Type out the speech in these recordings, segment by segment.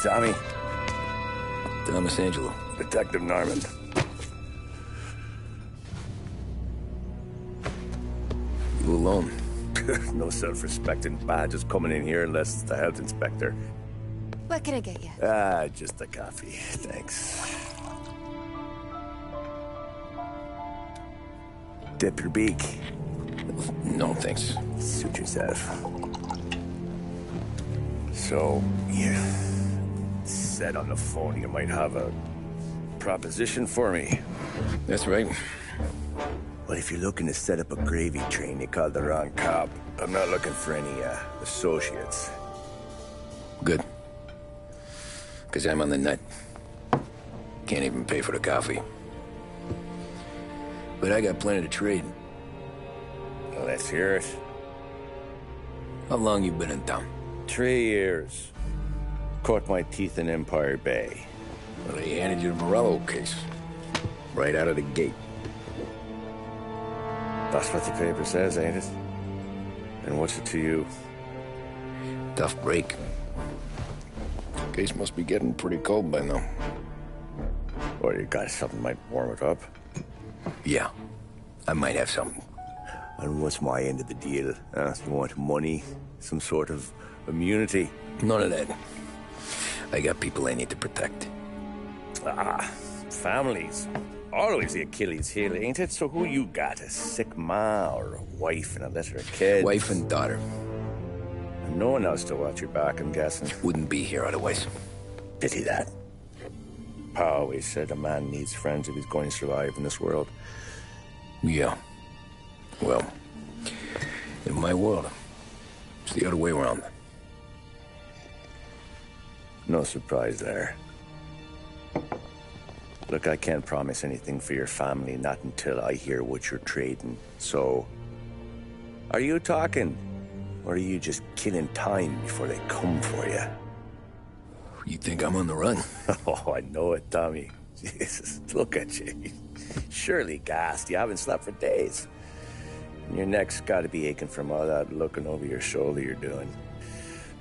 Tommy. Thomas Angelo. Detective Norman. You alone? No self-respecting badges coming in here unless it's the health inspector. What can I get you? Just a coffee. Thanks. Dip your beak. No, thanks. Suit yourself. So, you said on the phone you might have a proposition for me. That's right. Well, if you're looking to set up a gravy train, you called the wrong cop. I'm not looking for any, associates. Good. Because I'm on the nut. Can't even pay for the coffee. But I got plenty to trade. Well, let's hear it. How long you been in town? 3 years. Caught my teeth in Empire Bay. Well, they handed you the Morello case. Right out of the gate. That's what the paper says, ain't it? And what's it to you? Tough break. Case must be getting pretty cold by now. Or you got something might warm it up? Yeah, I might have something. And what's my end of the deal? You want money? Some sort of immunity? None of that. I got people I need to protect. Families. Always the Achilles heel, ain't it? So who you got? A sick ma or a wife and a litter of kids? Wife and daughter. And no one else to watch your back, I'm guessing. Wouldn't be here otherwise. Pity that. Pa always said a man needs friends if he's going to survive in this world. Yeah. Well, in my world, it's the other way around. No surprise there. Look, I can't promise anything for your family, not until I hear what you're trading. So, are you talking? Or are you just killing time before they come for you? You think I'm on the run? Oh, I know it, Tommy. Jesus, look at you. Surely gassed. You haven't slept for days. And your neck's got to be aching from all that looking over your shoulder you're doing.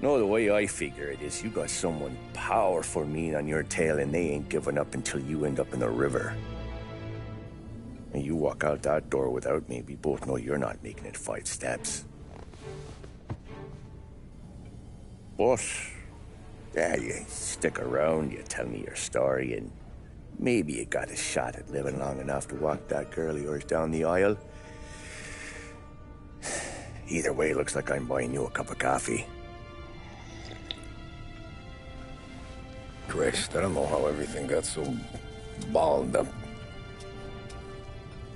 No, the way I figure it is you got someone powerful mean on your tail and they ain't giving up until you end up in the river. And you walk out that door without me, we both know you're not making it 5 steps. But, yeah, you stick around, you tell me your story, and maybe you got a shot at living long enough to walk that girl of yours down the aisle. Either way, looks like I'm buying you a cup of coffee. Christ, I don't know how everything got so balled up.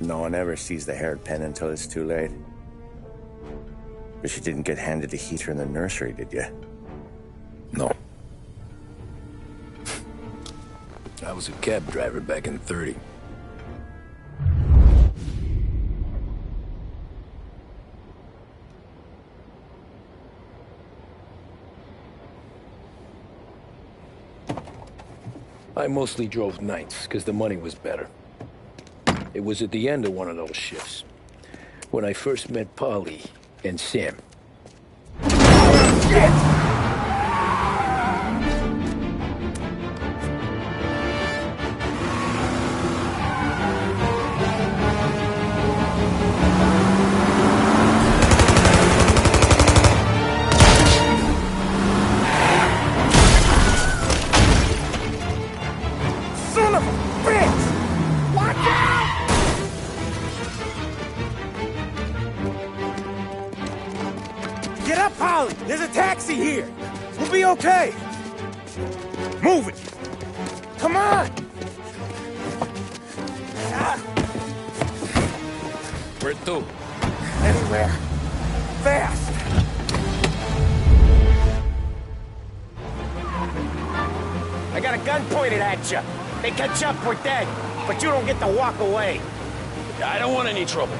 No one ever sees the haired pen until it's too late. But you didn't get handed a heater in the nursery, did you? No. I was a cab driver back in '30. I mostly drove nights, because the money was better. It was at the end of one of those shifts, when I first met Polly and Sam. Shit! Get up, Polly! There's a taxi here! We'll be okay! Move it! Come on! Where to? Anywhere. Fast! I got a gun pointed at you. They catch up, we're dead. But you don't get to walk away. I don't want any trouble.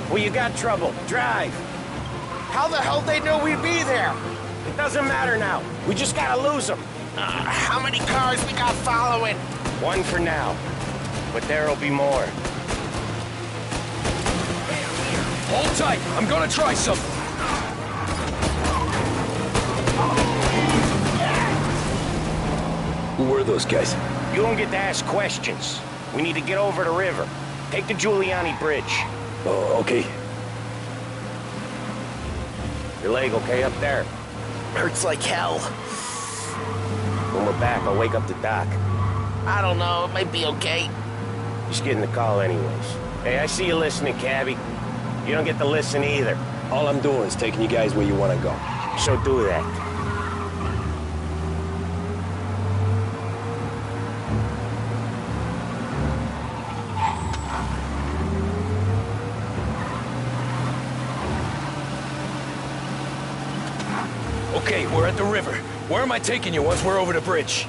Well, you got trouble. Drive. How the hell they know we'd be there? It doesn't matter now. We just gotta lose them. How many cars we got following? One for now. But there'll be more. Hold tight. I'm gonna try something. Who were those guys? You don't get to ask questions. We need to get over the river. Take the Giuliani Bridge. Oh, okay. Your leg okay up there? Hurts like hell. When we're back, I'll wake up the doc. I don't know, it might be okay. Just getting the call anyways. Hey, I see you listening, cabbie. You don't get to listen either. All I'm doing is taking you guys where you want to go. So do that. Okay, we're at the river. Where am I taking you once we're over the bridge?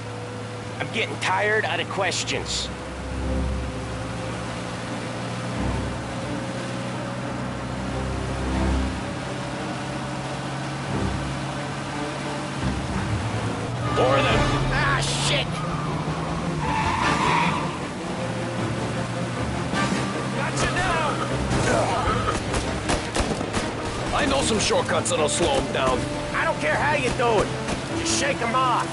I'm getting tired of the questions. More of them! Ah, shit! Gotcha now! I know some shortcuts that'll slow them down. I don't care how you do it. Just shake them off.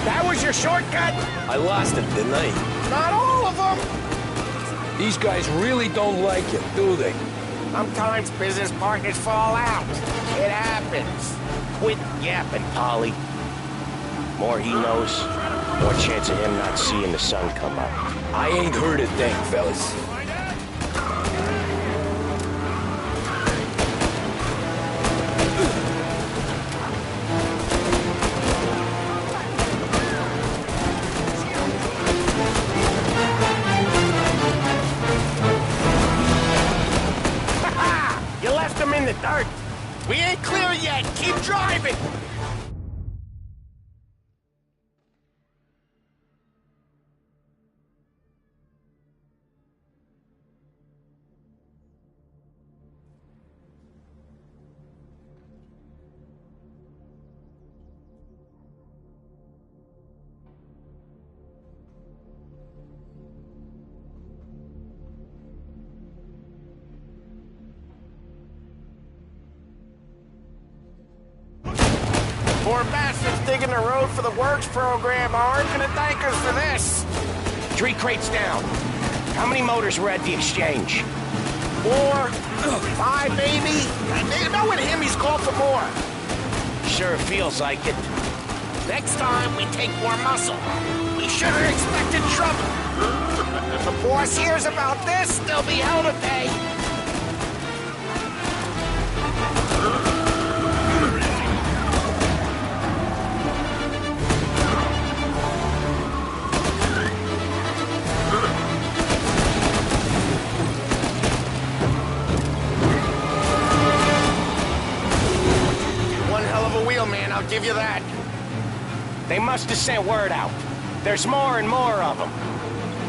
That was your shortcut? I lost it, didn't I? Not all of them. These guys really don't like it, do they? Sometimes business partners fall out. It happens. Quit yapping, Polly. More he knows, more chance of him not seeing the sun come up. I ain't heard a thing, fellas. You left him in the dirt. We ain't clear yet, keep driving! Poor bastards digging the road for the works program aren't gonna thank us for this. 3 crates down. How many motors were at the exchange? 4, 5 maybe? And knowing him, he's called for more. Sure feels like it. Next time, we take more muscle. We should have expected trouble. If the boss hears about this, there'll be hell to pay. One hell of a wheel, man, I'll give you that. They must have sent word out. There's more and more of them.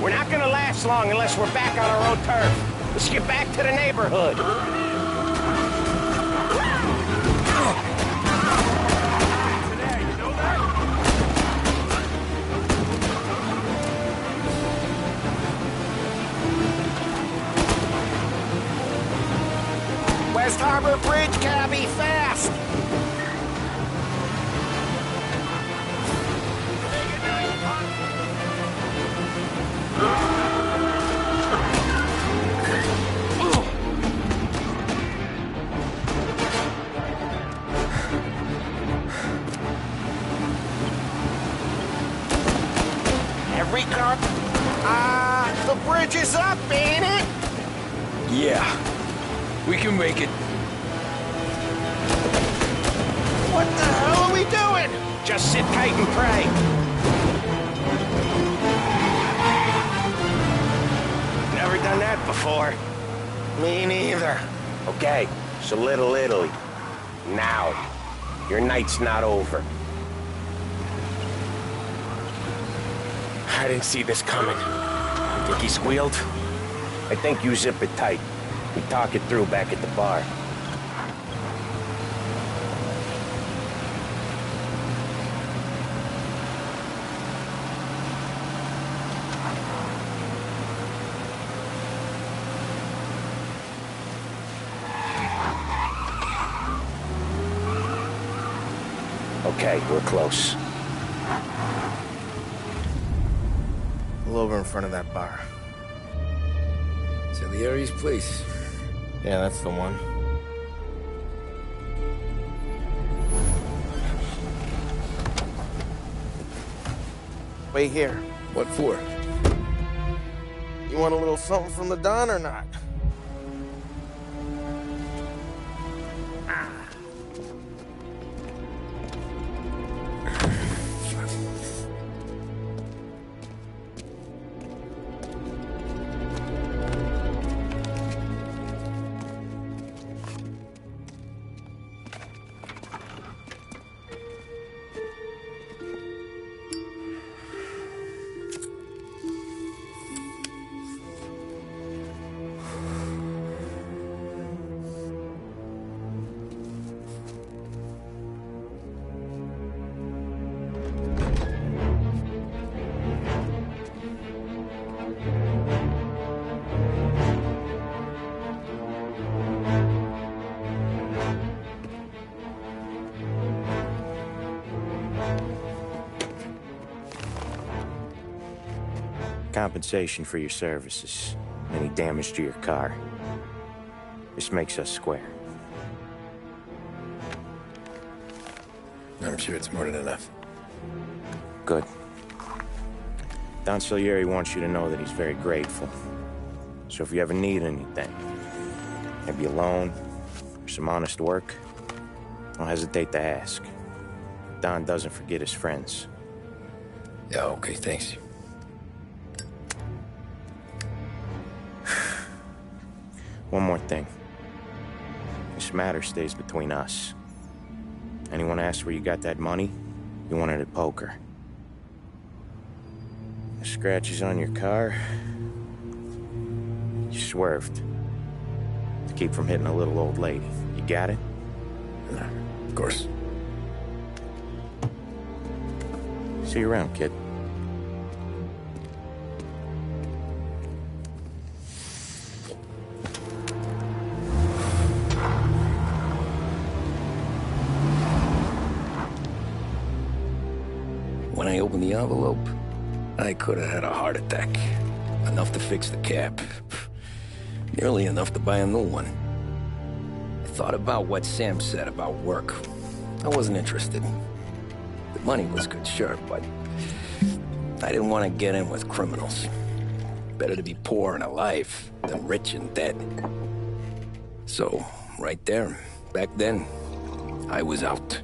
We're not gonna last long unless we're back on our own turf. Let's get back to the neighborhood. West Harbor Bridge, cabbie, fast! Every car... the bridge is up, ain't it? Yeah. We can make it. What the hell are we doing? Just sit tight and pray. Never done that before. Me neither. Okay, so Little Italy. Now. Your night's not over. I didn't see this coming. You think he squealed? I think you zip it tight. We talk it through back at the bar. Okay, we're close. Pull over in front of that bar. Salieri's place. Yeah, that's the one. Wait here. What for? You want a little something from the Don or not? Compensation for your services. Any damage to your car. This makes us square. I'm sure it's more than enough. Good. Don Salieri wants you to know that he's very grateful. So if you ever need anything, maybe a loan or some honest work, don't hesitate to ask. Don doesn't forget his friends. Yeah, okay, thanks. One more thing. This matter stays between us. Anyone asks where you got that money, you won it at poker. The scratches on your car, you swerved to keep from hitting a little old lady. You got it? Of course. See you around, kid. When I opened the envelope, I could have had a heart attack. Enough to fix the cab. Nearly enough to buy a new one. I thought about what Sam said about work. I wasn't interested. The money was good, sure, but I didn't want to get in with criminals. Better to be poor and alive than rich and dead. So, right there, back then, I was out.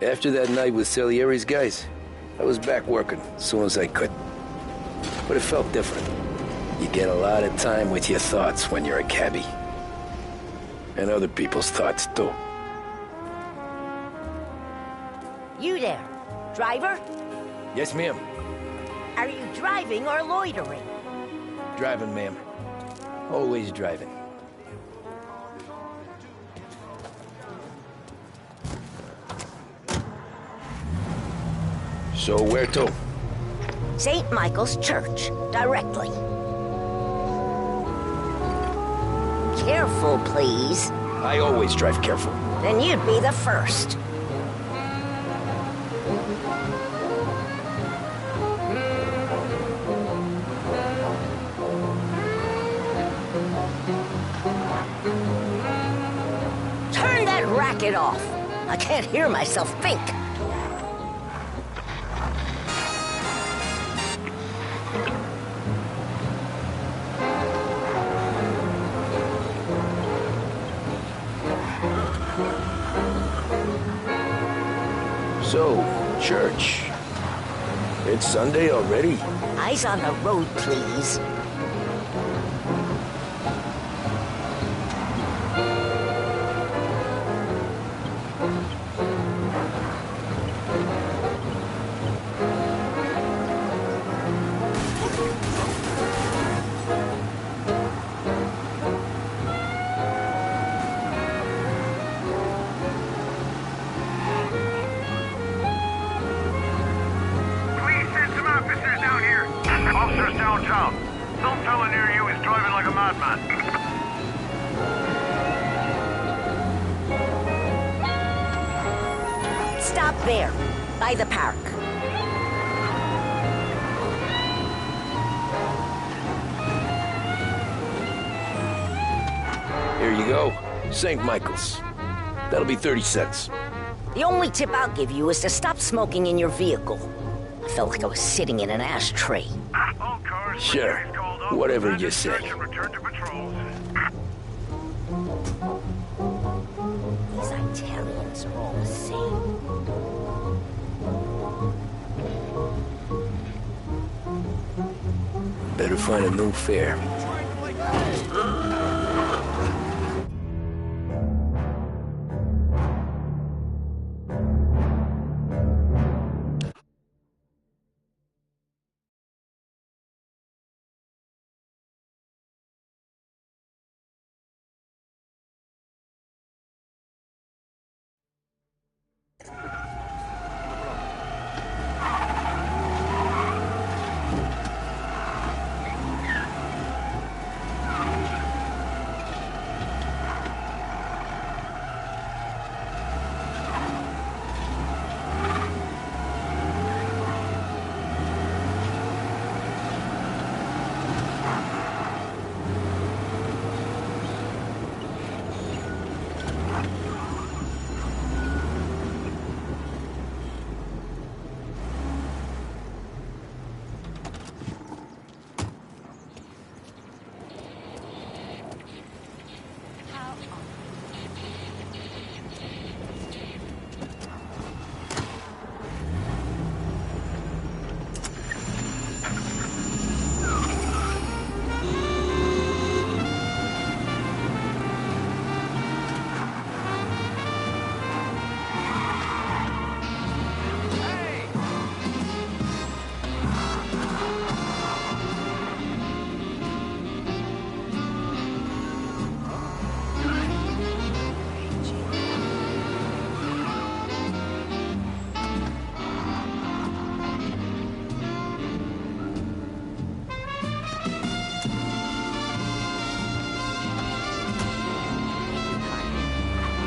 After that night with Salieri's guys, I was back working as soon as I could. But it felt different. You get a lot of time with your thoughts when you're a cabbie. And other people's thoughts, too. You there, driver? Yes, ma'am. Are you driving or loitering? Driving, ma'am. Always driving. So where to? St. Michael's Church, directly. Careful, please. I always drive careful. Then you'd be the first. Turn that racket off. I can't hear myself think. So, church. It's Sunday already? Eyes on the road, please. squad, man. Stop there, by the park. Here you go. St. Michael's. That'll be 30 cents. The only tip I'll give you is to stop smoking in your vehicle. I felt like I was sitting in an ashtray. All cars, Sure. Whatever you say. return to patrols. These Italians are all the same. Better find a new fare.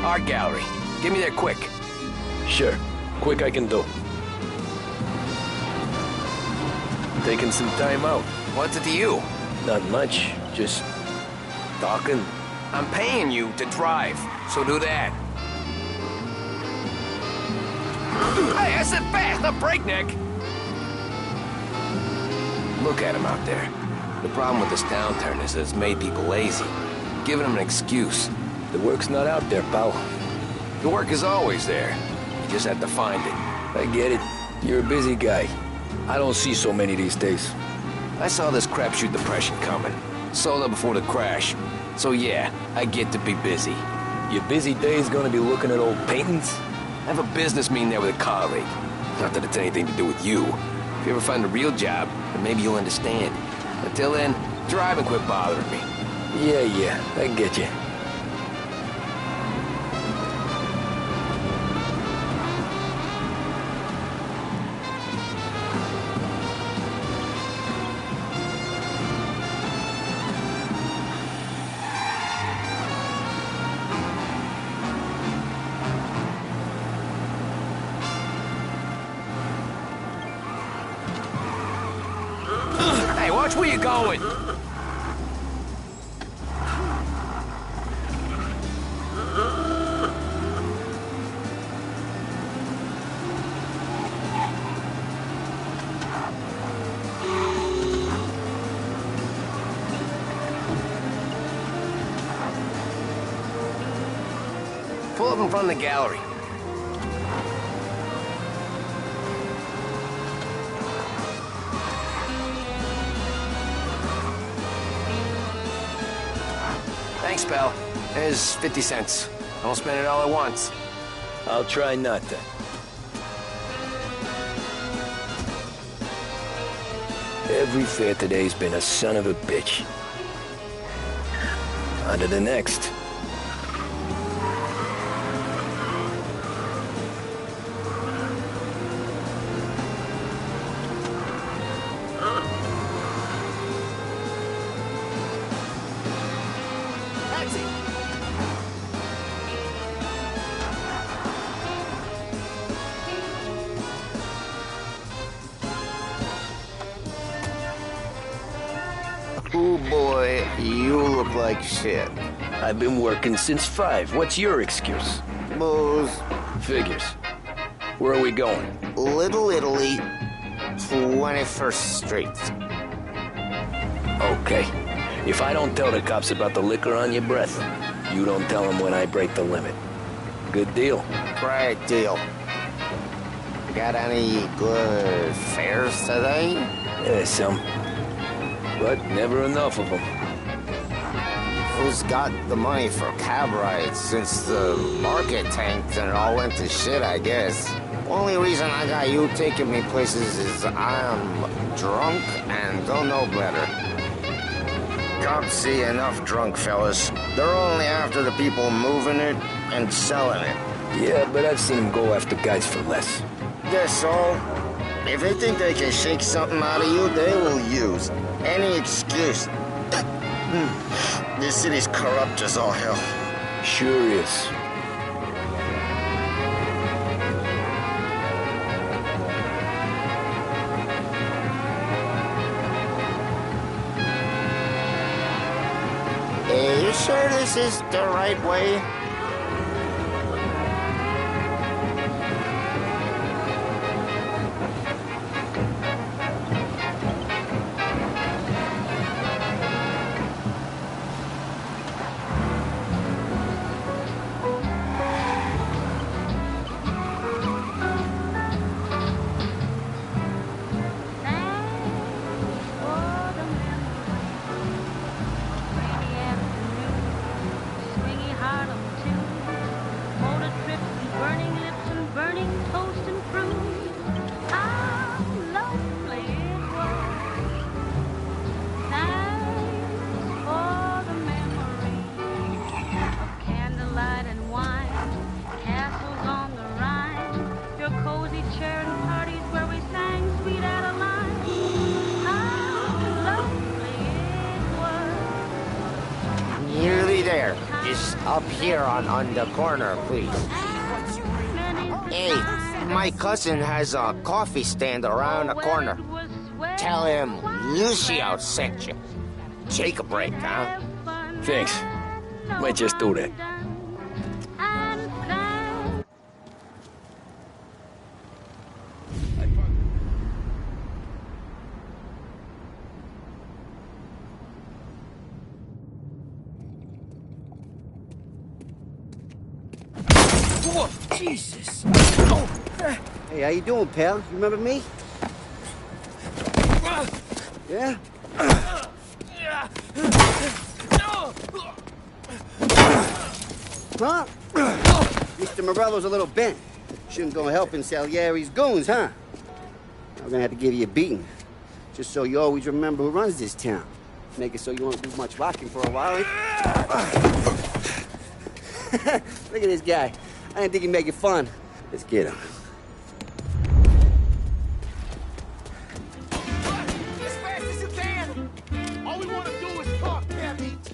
Art gallery. Get me there quick. Sure. Quick I can do. Taking some time out. What's it to you? Not much. Just talking. I'm paying you to drive, so do that. Hey, I said fast, not breakneck. Look at him out there. The problem with this downturn is that it's made people lazy. Giving them an excuse. The work's not out there, pal. The work is always there. You just have to find it. I get it. You're a busy guy. I don't see so many these days. I saw this crapshoot depression coming. Sold up before the crash. So yeah, I get to be busy. Your busy day's gonna be looking at old paintings? I have a business meeting there with a colleague. Not that it's anything to do with you. If you ever find a real job, then maybe you'll understand. Until then, drive and quit bothering me. Yeah, I get you. Hey, watch where you're going! Pull up in front of the gallery. Thanks, pal. There's 50 cents. I won't spend it all at once. I'll try not to. Every fare today's been a son of a bitch. On to the next. it, you look like shit. I've been working since 5. What's your excuse? Booze. Figures. Where are we going? Little Italy, 21st Street. Okay. If I don't tell the cops about the liquor on your breath, you don't tell them when I break the limit. Good deal. Great deal. Got any good fares today? Yeah, some. But never enough of them. Who's got the money for cab rides since the market tanked and it all went to shit, I guess? Only reason I got you taking me places is I'm drunk and don't know better. Cops see enough drunk fellas. They're only after the people moving it and selling it. Yeah, but I've seen them go after guys for less. That's all. If they think they can shake something out of you, they will use any excuse. This city's corrupt as all hell. Sure is. Are you sure this is the right way? Just up here on the corner, please. Hey, my cousin has a coffee stand around the corner. Tell him Lucio sent you. Take a break, huh? Thanks. Might just do that. Whoa, Jesus! Oh. Hey, how you doing, pal? You remember me? Yeah? Huh? Mr. Morello's a little bent. Shouldn't go helping Salieri's goons, huh? I'm gonna have to give you a beating. Just so you always remember who runs this town. Make it so you won't do much rocking for a while. Look at this guy. I didn't think he'd make it fun. Let's get him. As fast as you can! All we want to do is talk, damn it!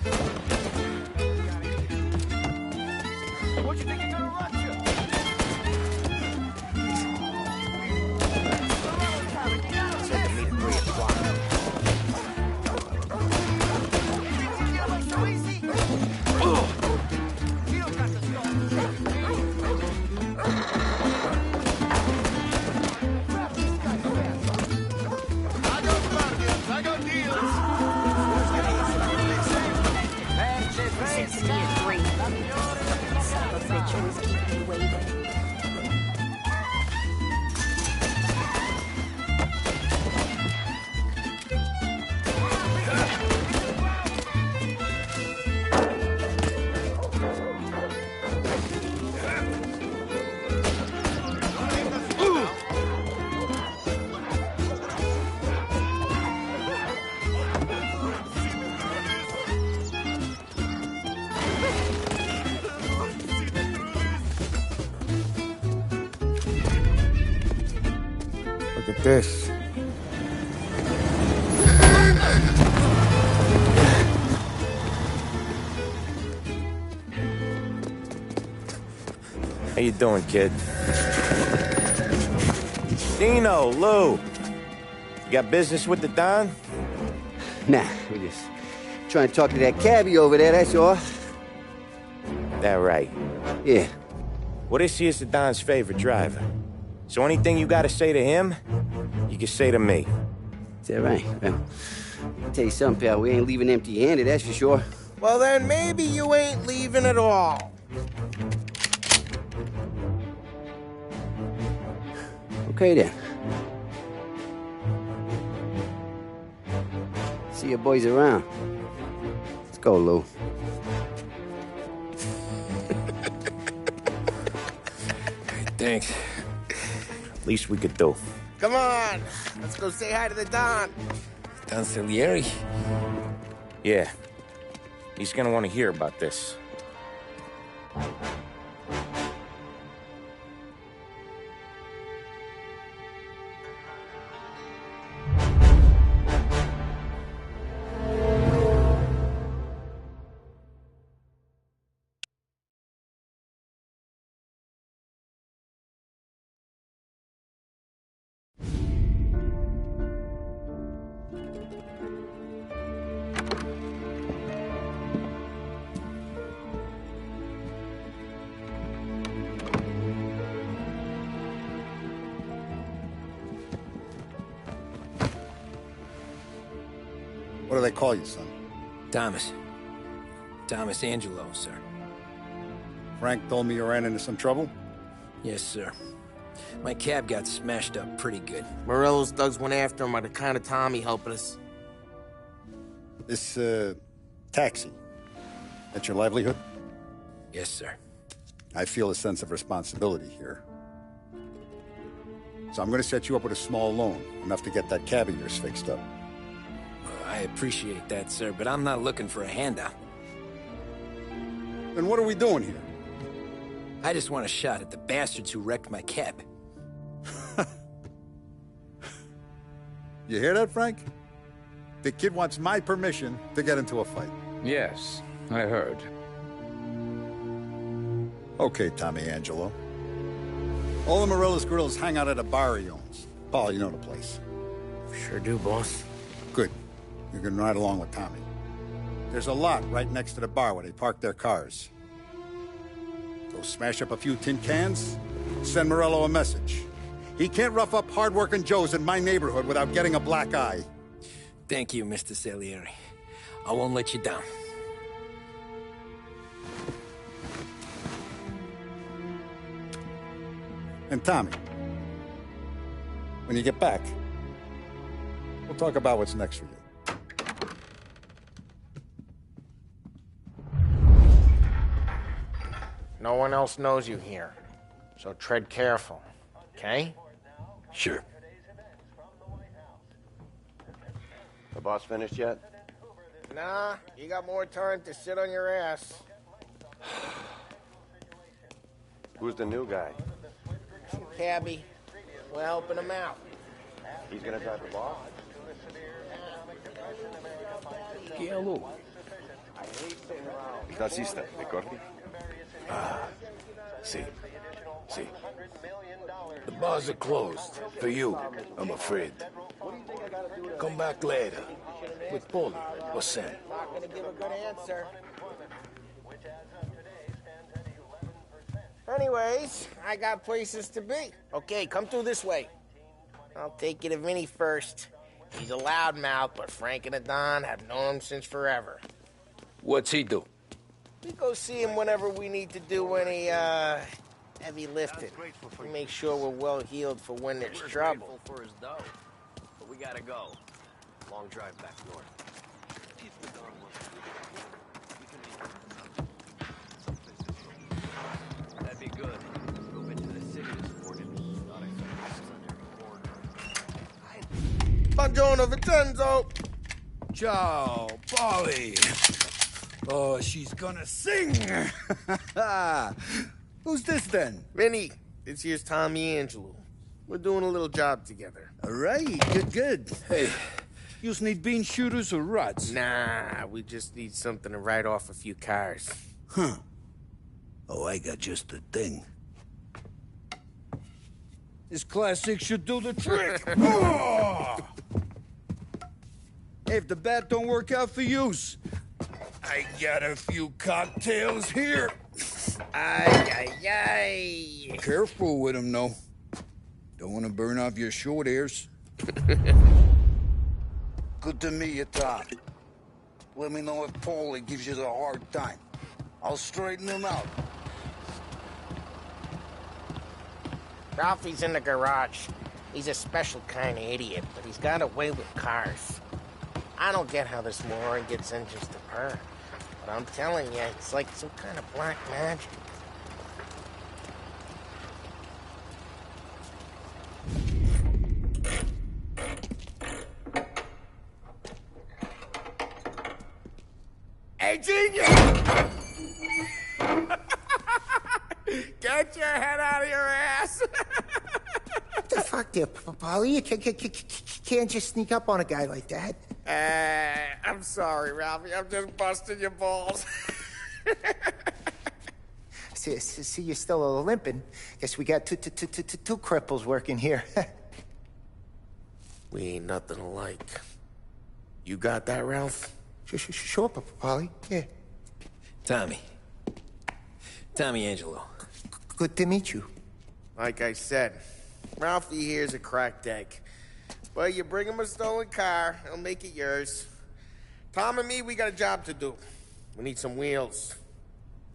What you think you're gonna run to? Said to meet at 3 o'clock. Look at this. How you doing, kid? Dino, Lou. You got business with the Don? Nah, we're just trying to talk to that cabbie over there, that's all. That right. Yeah. Well, this here's the Don's favorite driver. So anything you gotta say to him, you can say to me. Is that right? Well, I'll tell you something, pal. We ain't leaving empty-handed, that's for sure. Well, then maybe you ain't leaving at all. Okay, then. See your boys around. Let's go, Lou. Thanks. Least we could do. Come on, let's go say hi to the Don. Don Salieri? Yeah. He's gonna want to hear about this. What do they call you, son? Thomas. Thomas Angelo, sir. Frank told me you ran into some trouble? Yes, sir. My cab got smashed up pretty good. Morello's thugs went after him by the kind of Tommy helping us. This, taxi. That's your livelihood? Yes, sir. I feel a sense of responsibility here. So I'm gonna set you up with a small loan, enough to get that cab of yours fixed up. I appreciate that, sir, but I'm not looking for a handout. Then what are we doing here? I just want a shot at the bastards who wrecked my cab. You hear that, Frank? The kid wants my permission to get into a fight. Yes, I heard. Okay, Tommy Angelo. All the Morello's girls hang out at a bar he owns. Paul, you know the place. Sure do, boss. Good. You can ride along with Tommy. There's a lot right next to the bar where they park their cars. Go smash up a few tin cans, send Morello a message. He can't rough up hard-working Joes in my neighborhood without getting a black eye. Thank you, Mr. Salieri. I won't let you down. And Tommy, when you get back, we'll talk about what's next for you. No one else knows you here, so tread careful, okay? Sure. The boss finished yet? Nah, you got more time to sit on your ass. Who's the new guy? Cabby, we're helping him out. He's gonna drive the boss? Hello. Taxista, ricordi? See. The bars are closed. For you, I'm afraid. Come back later. With Paulie or Sam. Not gonna give a good answer. Anyways, I got places to be. Okay, come through this way. I'll take you to Vinny first. He's a loudmouth, but Frank and the Don have known him since forever. What's he do? We go see him whenever we need to do any, heavy lifting. We make sure we're well healed for when there's trouble. For his dough, but we gotta go. Long drive back north. That'd be good. Move into the city this morning. Not expecting Buongiorno, Vincenzo! Ciao, Polly. Oh, she's gonna sing. Who's this then? Vinny, this here's Tommy Angelo. We're doing a little job together. All right, good. Hey, you need bean shooters or rods? Nah, we just need something to write off a few cars. Huh. Oh, I got just the thing. This classic should do the trick. Oh! If the bat don't work out for use, I got a few cocktails here. Ay, ay, ay. Careful with them, though. Don't want to burn off your short hairs. Good to meet you, Tom. Let me know if Paulie gives you the hard time. I'll straighten him out. Ralphie's in the garage. He's a special kind of idiot, but he's got a way with cars. I don't get how this moron gets in just to purr. But I'm telling you, it's like some kind of black magic. Hey, genius! Get your head out of your ass! What the fuck there, Paulie? You can't just sneak up on a guy like that. I'm sorry, Ralphie. I'm just busting your balls. See, you're still limping. Guess we got two cripples working here. We ain't nothing alike. You got that, Ralph? Sure, Paulie. Yeah. Tommy Angelo. Good to meet you. Like I said, Ralphie here's a cracked egg. But you bring him a stolen car, he'll make it yours. Tom and me, we got a job to do. We need some wheels.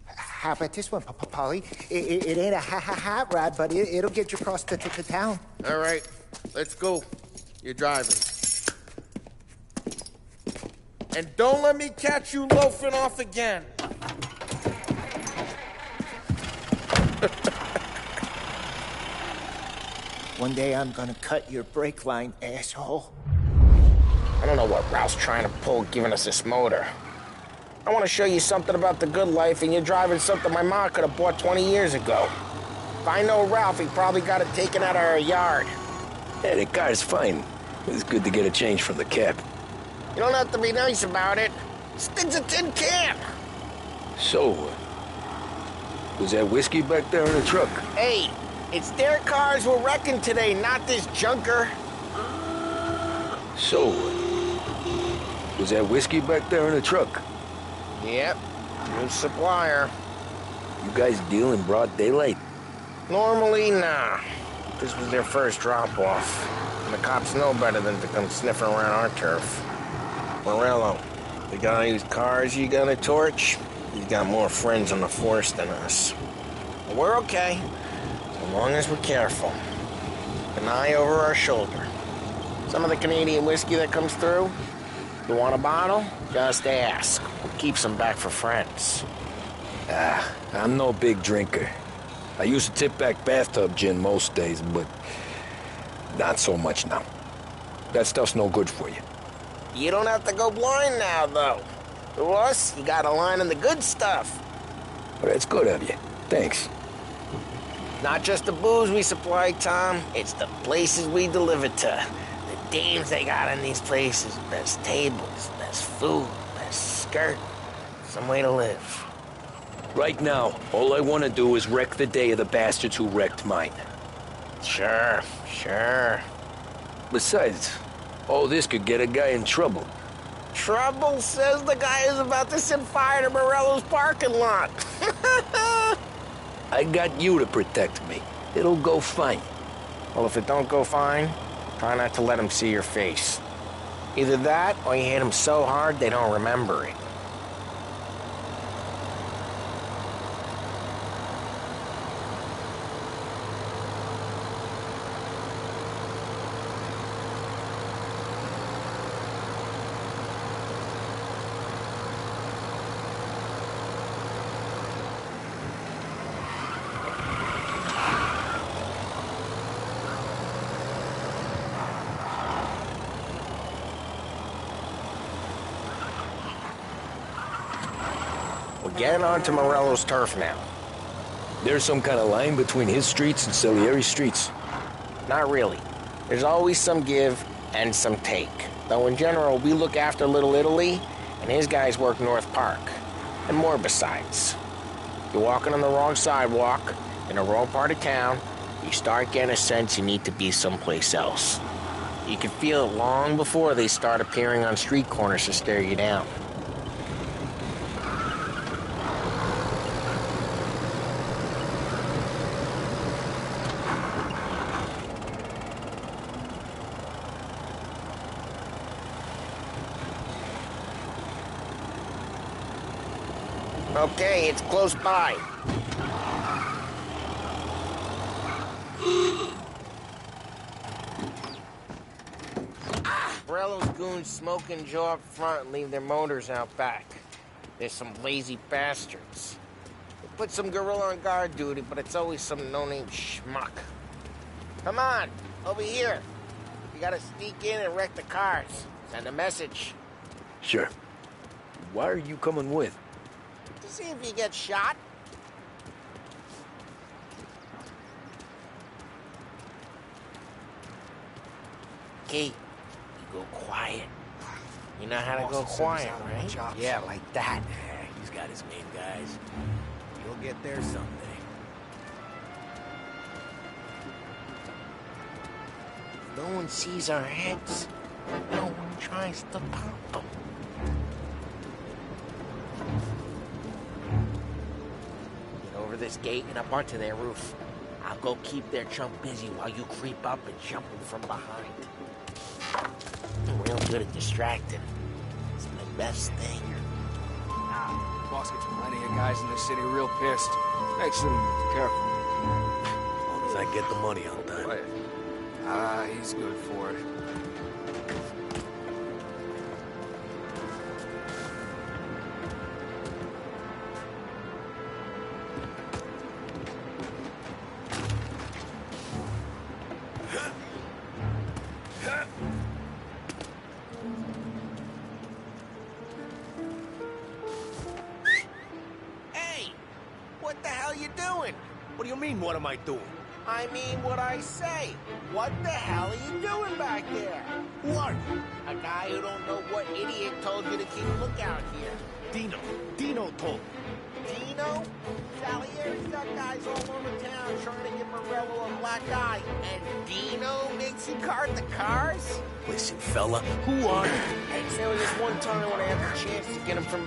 How about this one, Paulie? It ain't a hot rod, but it'll get you across to town. All right, let's go. You're driving. And don't let me catch you loafing off again. One day I'm gonna cut your brake line, asshole. I don't know what Ralph's trying to pull giving us this motor. I want to show you something about the good life, and you're driving something my mom could have bought 20 years ago. If I know Ralph, he probably got it taken out of our yard. Yeah, the car's fine. It's good to get a change from the cab. You don't have to be nice about it. This thing's a tin can. So, was that whiskey back there in the truck? Hey, it's their cars we're wrecking today, not this junker. So, was that whiskey back there in the truck? Yep, new supplier. You guys deal in broad daylight? Normally, nah. This was their first drop-off. And the cops know better than to come sniffing around our turf. Morello, the guy whose cars you gonna torch, he's got more friends on the force than us. But we're okay, as long as we're careful. An eye over our shoulder. Some of the Canadian whiskey that comes through, you want a bottle? Just ask. We'll keep some back for friends. I'm no big drinker. I used to tip back bathtub gin most days, but not so much now. That stuff's no good for you. You don't have to go blind now, though. To us, you got a line on the good stuff. Well, that's good of you. Thanks. Not just the booze we supply, Tom. It's the places we deliver to. The dames they got in these places. Best tables, best food, best skirt. Some way to live. Right now, all I want to do is wreck the day of the bastards who wrecked mine. Sure. Besides, all this could get a guy in trouble. Trouble says the guy is about to set fire to Morello's parking lot. I got you to protect me. It'll go fine. Well, if it don't go fine, try not to let them see your face. Either that, or you hit them so hard they don't remember it. We're getting onto Morello's turf now. There's some kind of line between his streets and Salieri's streets? Not really. There's always some give and some take. Though in general, we look after Little Italy, and his guys work North Park. And more besides. You're walking on the wrong sidewalk, in the wrong part of town, you start getting a sense you need to be someplace else. You can feel it long before they start appearing on street corners to stare you down. Okay, it's close by. Morello's goons smoke and jaw up front and leave their motors out back. They're some lazy bastards. They put some gorilla on guard duty, but it's always some no-name schmuck. Come on, over here. You gotta sneak in and wreck the cars. Send a message. Sure. Why are you coming with? To see if you get shot. Key, you go quiet. You know how to go quiet, right? Yeah, like that. He's got his main guys. You'll get there someday. No one sees our heads. No one tries to pop them. Get over this gate and up onto their roof. I'll go keep their chump busy while you creep up and jump him from behind. I'm real good at distracting. It's my best thing. Boss gets plenty of guys in this city real pissed. Makes them careful. As long as I get the money on time. He's good for it. Hey! What the hell you doing? What do you mean, what am I doing? I mean what I say. What the hell are you doing back there? What? A guy who don't know what idiot told you to keep a lookout here. Dino told me. Dino? Salieri's got guys all over town trying to get Morello a black eye. And Dino makes you guard the cars? Listen, fella, who are you? There was this one time when I had the chance to get him from...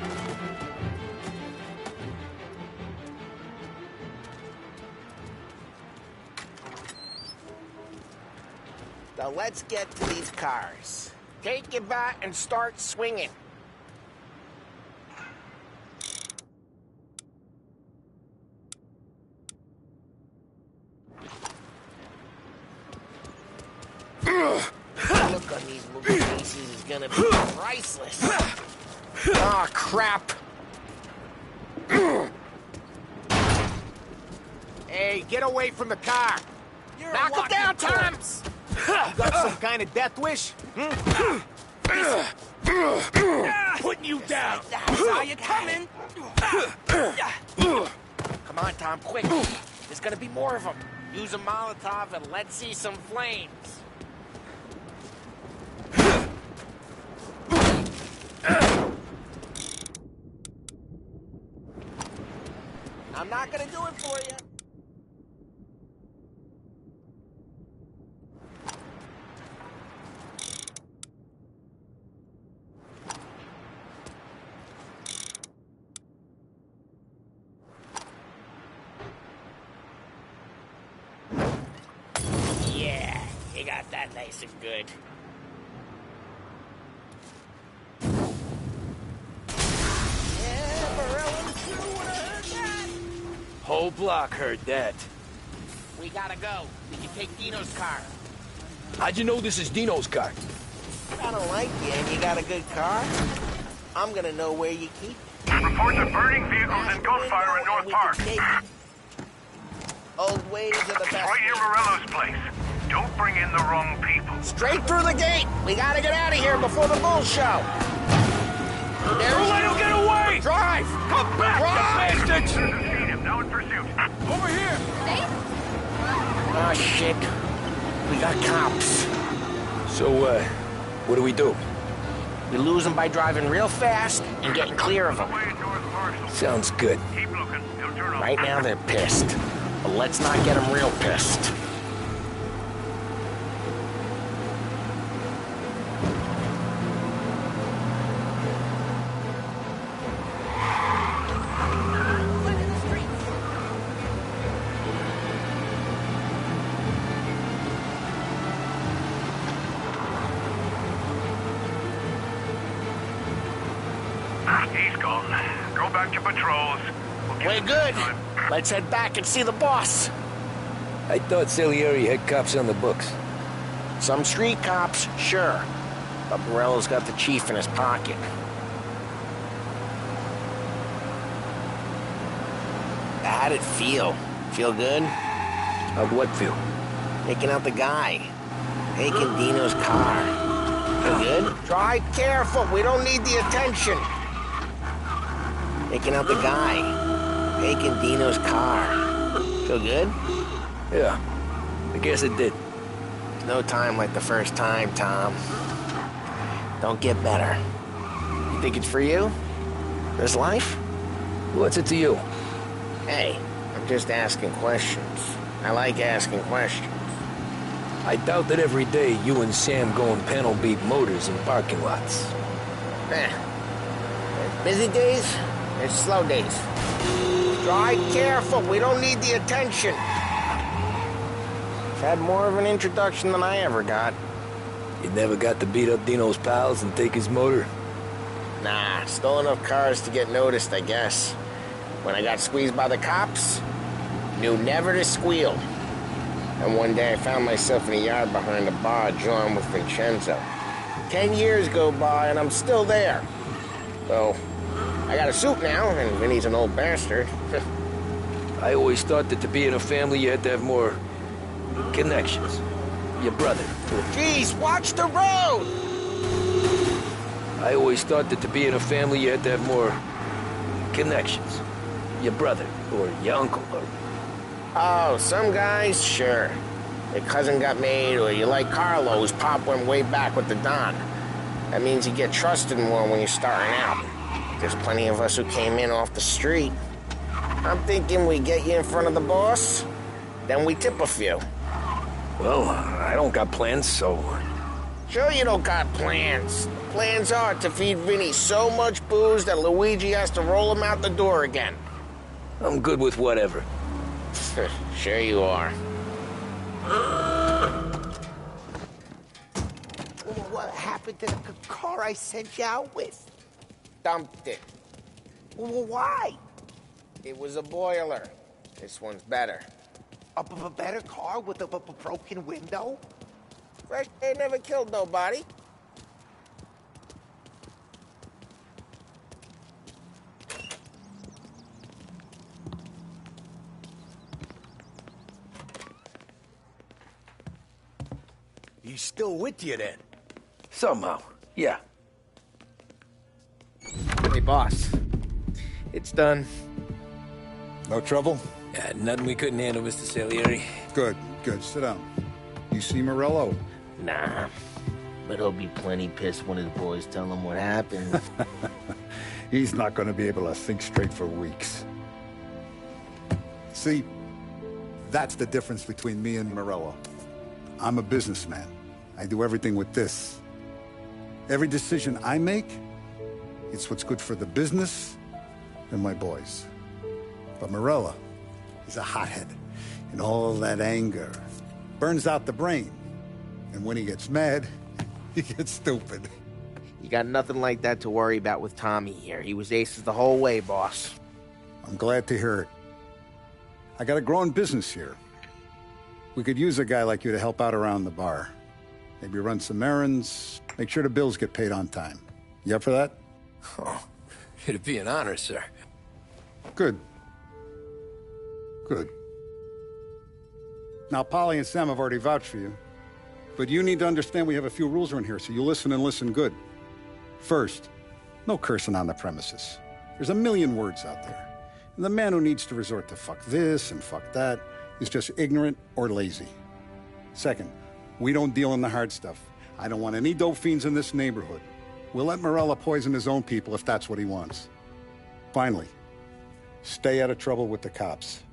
Now let's get to these cars. Take your bat and start swinging. The look on these movie faces is gonna be priceless. Ah, crap. Hey, get away from the car! Knock him down, Toms! You got some kind of death wish? Putting you down. Saw you coming. Come on, Tom, quick. There's gonna be more of them. Use a Molotov and let's see some flames. I'm not gonna do it for you. Yeah, you got that nice and good. Yeah, Morello's crew would have heard that. Whole block heard that. We gotta go. We can take Dino's car. How'd you know this is Dino's car? I don't like you and you got a good car. I'm gonna know where you keep it. Reports of burning vehicles and gunfire in North Park. Old ways are the best. Right near Morello's place. Don't bring in the wrong people. Straight through the gate. We gotta get out of here before the bull show. Don't let him get away! Drive! Come back, Drive! you bastards! Seen him, now in pursuit. Over here! Oh, shit. We got cops. So, what do we do? We lose them by driving real fast and getting clear of them. Sounds good. Keep looking. He'll turn off. Right now they're pissed. But let's not get them real pissed. He's gone. Go back back to patrols. We're good. Let's head back and see the boss. I thought Salieri had cops on the books. Some street cops, sure. But Morello's got the chief in his pocket. How'd it feel? Feel good? How'd what feel? Taking out the guy. Taking Dino's car. Feel good? Drive careful. We don't need the attention. Taking out the guy. Taking Dino's car. Feel good? Yeah, I guess it did. No time like the first time, Tom. Don't get better. You think it's for you? This life? What's it to you? Hey, I'm just asking questions. I like asking questions. I doubt that every day you and Sam go and panel beat motors in parking lots. There's busy days, there's slow days. Drive careful, we don't need the attention. Had more of an introduction than I ever got. You never got to beat up Dino's pals and take his motor? Nah, stole enough cars to get noticed, I guess. When I got squeezed by the cops, knew never to squeal. And one day I found myself in a yard behind a bar drawn with Vincenzo. 10 years go by and I'm still there. So, I got a suit now, and Vinny's an old bastard. I always thought that to be in a family you had to have more connections. Your brother. Jeez, watch the road! I always thought that to be in a family you had to have more connections. Your brother, or your uncle, or... Oh, some guys, sure. Your cousin got made, or you like Carlos, Pop went way back with the Don. That means you get trusted more when you're starting out. There's plenty of us who came in off the street. I'm thinking we get you in front of the boss, then we tip a few. Well, I don't got plans, so... Sure you don't got plans. Plans are to feed Vinny so much booze that Luigi has to roll him out the door again. I'm good with whatever. Sure you are. What happened to the car I sent you out with? Dumped it. Well, why? It was a boiler. This one's better. A better car with a broken window? Fresh air never killed nobody. He's still with you then? Somehow, yeah. Hey, boss. It's done. No trouble? Yeah, nothing we couldn't handle, Mr. Salieri. Good, good. Sit down. You see Morello? Nah. But he'll be plenty pissed when his boys tell him what happened. He's not going to be able to think straight for weeks. See, that's the difference between me and Morello. I'm a businessman. I do everything with this. Every decision I make, it's what's good for the business and my boys. But Morello is a hothead, and all that anger burns out the brain. And when he gets mad, he gets stupid. You got nothing like that to worry about with Tommy here. He was aces the whole way, boss. I'm glad to hear it. I got a growing business here. We could use a guy like you to help out around the bar. Maybe run some errands, make sure the bills get paid on time. You up for that? Oh, it'd be an honor, sir. Good. Good. Now, Polly and Sam have already vouched for you. But you need to understand we have a few rules around here, so you listen and listen good. First, no cursing on the premises. There's a million words out there. And the man who needs to resort to fuck this and fuck that is just ignorant or lazy. Second, we don't deal in the hard stuff. I don't want any dope fiends in this neighborhood. We'll let Morello poison his own people if that's what he wants. Finally, stay out of trouble with the cops.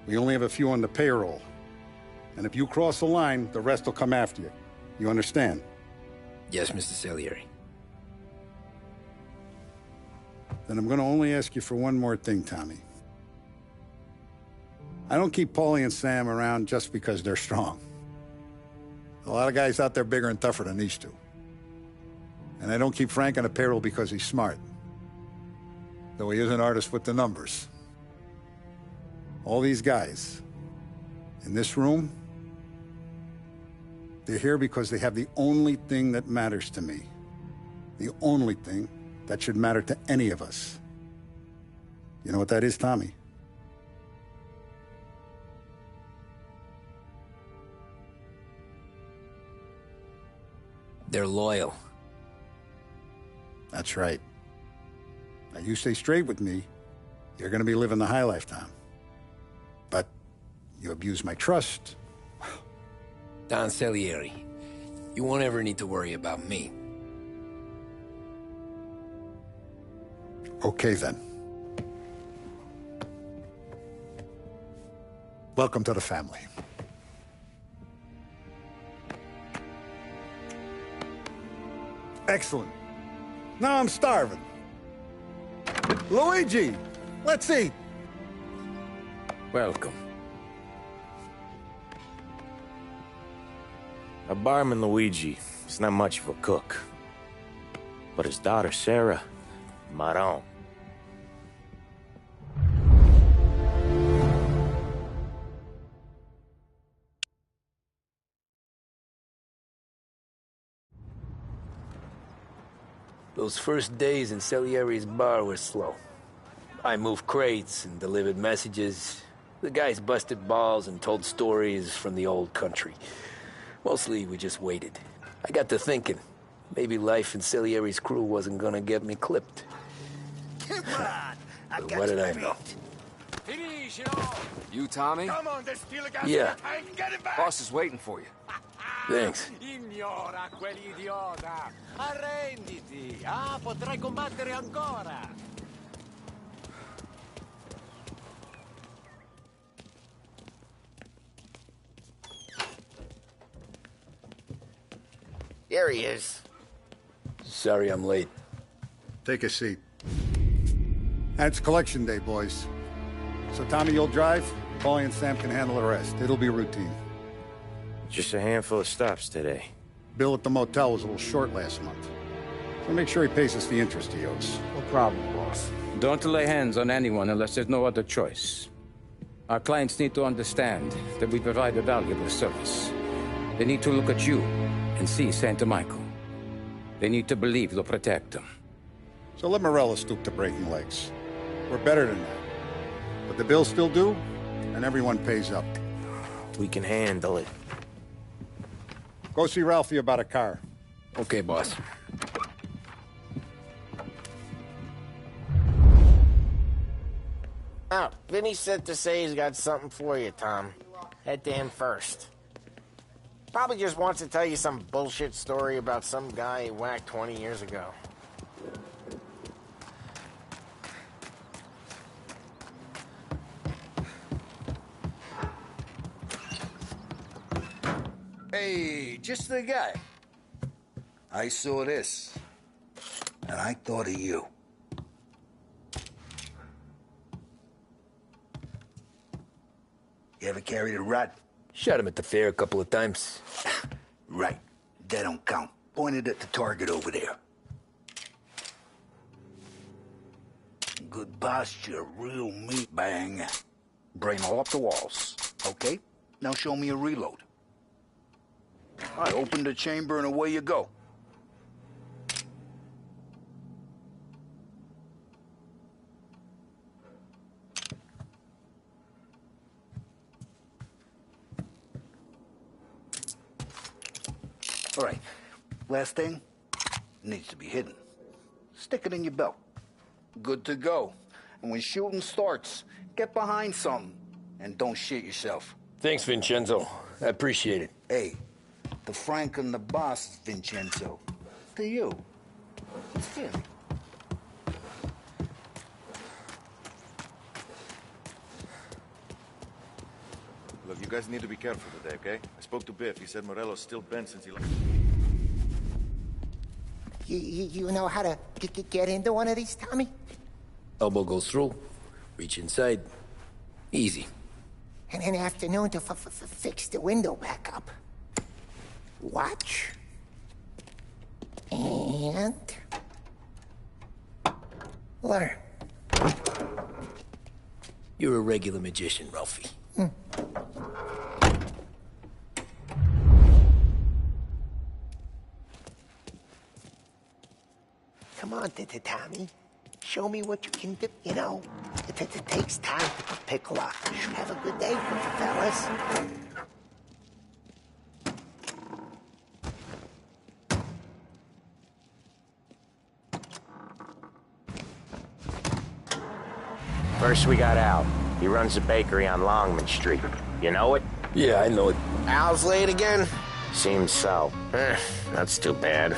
We only have a few on the payroll. And if you cross the line, the rest will come after you. You understand? Yes, Mr. Salieri. Then I'm going to only ask you for one more thing, Tommy. I don't keep Paulie and Sam around just because they're strong. A lot of guys out there bigger and tougher than these two. And I don't keep Frank on the payroll because he's smart. though he is an artist with the numbers. All these guys in this room, they're here because they have the only thing that matters to me. The only thing that should matter to any of us. You know what that is, Tommy? They're loyal. That's right. Now, you stay straight with me, you're gonna be living the high life, Tom. But you abuse my trust. Don Salieri, you won't ever need to worry about me. Okay, then. Welcome to the family. Excellent. Now I'm starving. Luigi, let's eat. Welcome. Our barman Luigi is not much of a cook. But his daughter Sarah, Maron. Those first days in Salieri's bar were slow. I moved crates and delivered messages. The guys busted balls and told stories from the old country. Mostly, we just waited. I got to thinking, maybe life in Salieri's crew wasn't gonna get me clipped. But what did I know? You, Tommy? Come on, there's still a gas Yeah. in the tank. Get him back! Boss is waiting for you. Thanks. Ignora quell'idiota! Arrenditi! Ah, potrai combattere ancora! Here he is. Sorry I'm late. Take a seat. And it's collection day, boys. So Tommy, you'll drive. Paulie and Sam can handle the rest. It'll be routine. Just a handful of stops today. Bill at the motel was a little short last month. So make sure he pays us the interest he owes. No problem, boss. Don't lay hands on anyone unless there's no other choice. Our clients need to understand that we provide a valuable service. They need to look at you and see Santa Michael. They need to believe you'll protect them. So let Morella stoop to breaking legs. We're better than that. But the bills still due, and everyone pays up. We can handle it. Go see Ralphie about a car. Okay, boss. Oh, Vinny said to say he's got something for you, Tom. Head to him first. Probably just wants to tell you some bullshit story about some guy he whacked 20 years ago. Hey, just the guy. I saw this, and I thought of you. You ever carried a rod? Shot him at the fair a couple of times. Right. That don't count. Pointed at the target over there. Good posture, real meat bang. Brain all up the walls. Okay? Now show me a reload. I open the chamber and away you go. All right, last thing, needs to be hidden. Stick it in your belt. Good to go. And when shooting starts, get behind something and don't shit yourself. Thanks, Vincenzo. I appreciate it. Hey, the Frank and the boss, Vincenzo. To you. It's Vinny. Look, you guys need to be careful today, okay? I spoke to Biff. He said Morello's still bent since he left. You know how to get into one of these, Tommy? Elbow goes through, reach inside. Easy. And in the afternoon to fix the window back up. Watch. And... learn. You're a regular magician, Ralphie. Come on, Tommy. Show me what you can do. You know, it takes time to pick lock. You should have a good day, fellas. First we got Al. He runs a bakery on Longman Street. You know it? Yeah, I know it. Al's late again? Seems so. That's too bad.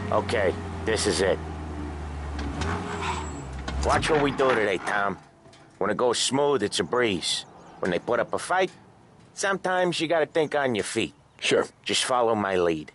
Okay, this is it. Watch what we do today, Tom. When it goes smooth, it's a breeze. When they put up a fight, sometimes you gotta think on your feet. Sure. Just follow my lead.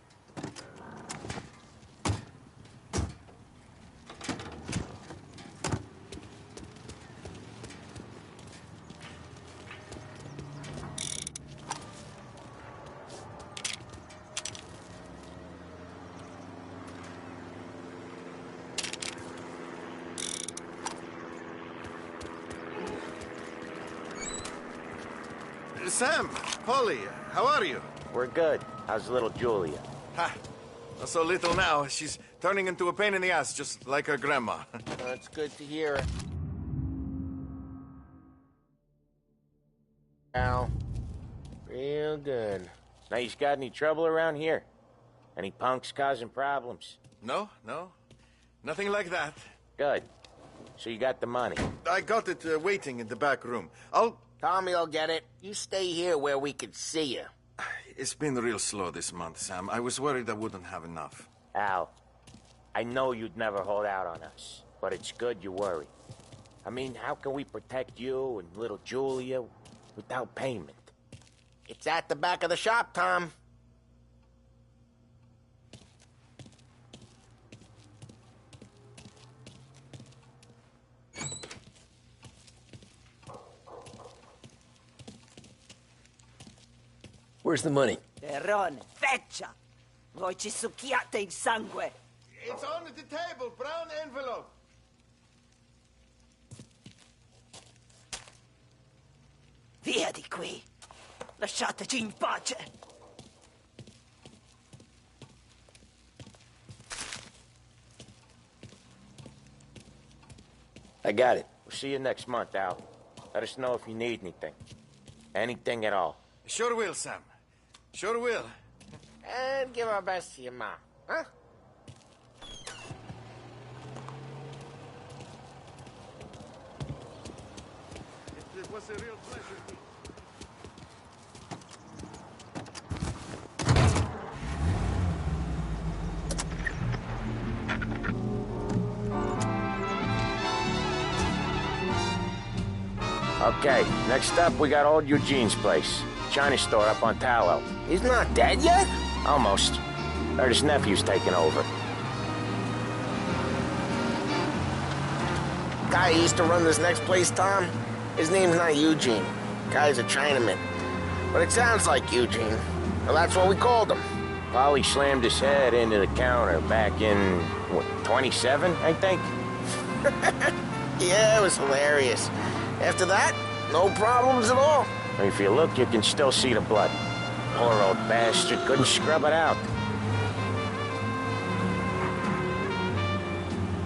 Sam, Polly, how are you? We're good. How's little Julia? Ha! Not so little now. She's turning into a pain in the ass, just like her grandma. That's good to hear. Al, real good. Now, you got any trouble around here? Any punks causing problems? No. Nothing like that. Good. So you got the money? I got it waiting in the back room. Tommy will get it. You stay here where we can see you. It's been real slow this month, Sam. I was worried I wouldn't have enough. Al, I know you'd never hold out on us, but it's good you worry. I mean, how can we protect you and little Julia without payment? It's at the back of the shop, Tom. Where's the money? Terrone, feccia! Voi ci succhiate il sangue! It's on the table, brown envelope. Via di qui! Lasciateci in pace! I got it. We'll see you next month, Al. Let us know if you need anything. Anything at all. Sure will, Sam. Sure will. And give our best to your mom, huh? It was a real pleasure. Okay, next up, we got old Eugene's place. China store up on Tallow. He's not dead yet? Almost. Heard his nephew's taking over. Guy who used to run this next place, Tom? His name's not Eugene. Guy's a Chinaman. But it sounds like Eugene. Well, that's what we called him. Polly slammed his head into the counter back in, what, 27, I think? Yeah, it was hilarious. After that, no problems at all. If you look, you can still see the blood. Poor old bastard couldn't scrub it out.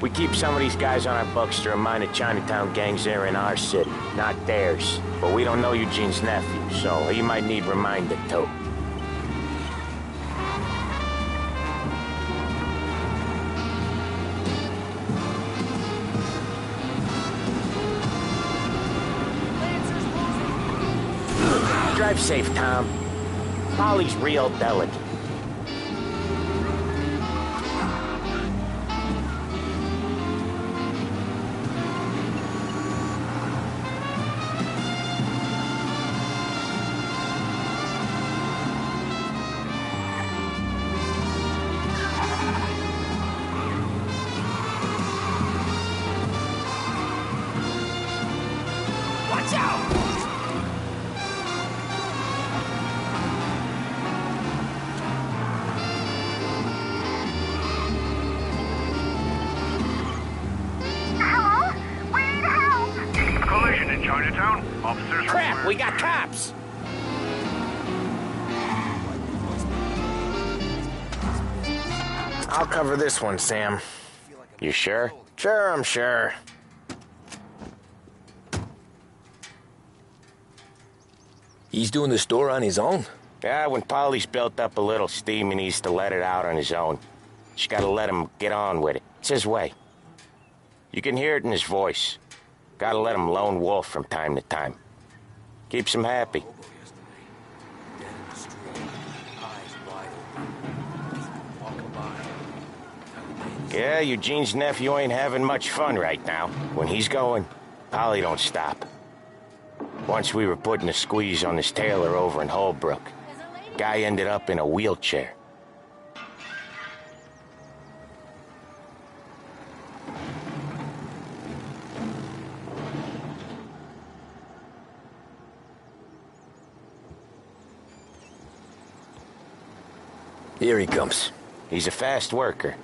We keep some of these guys on our books to remind the Chinatown gangs they're in our city, not theirs. But we don't know Eugene's nephew, so he might need reminded too. Drive safe, Tom. Polly's real delicate. Watch out! Collision in Chinatown. Officers Crap, we got cops! I'll cover this one, Sam. You sure? Sure, I'm sure. He's doing the store on his own? Yeah, when Polly's built up a little steam, he needs to let it out on his own. Just gotta let him get on with it. It's his way. You can hear it in his voice. Gotta let him lone wolf from time to time. Keeps him happy. Yeah, Eugene's nephew ain't having much fun right now. When he's going, Polly don't stop. Once we were putting a squeeze on this tailor over in Holbrook. Guy ended up in a wheelchair. Here he comes. He's a fast worker.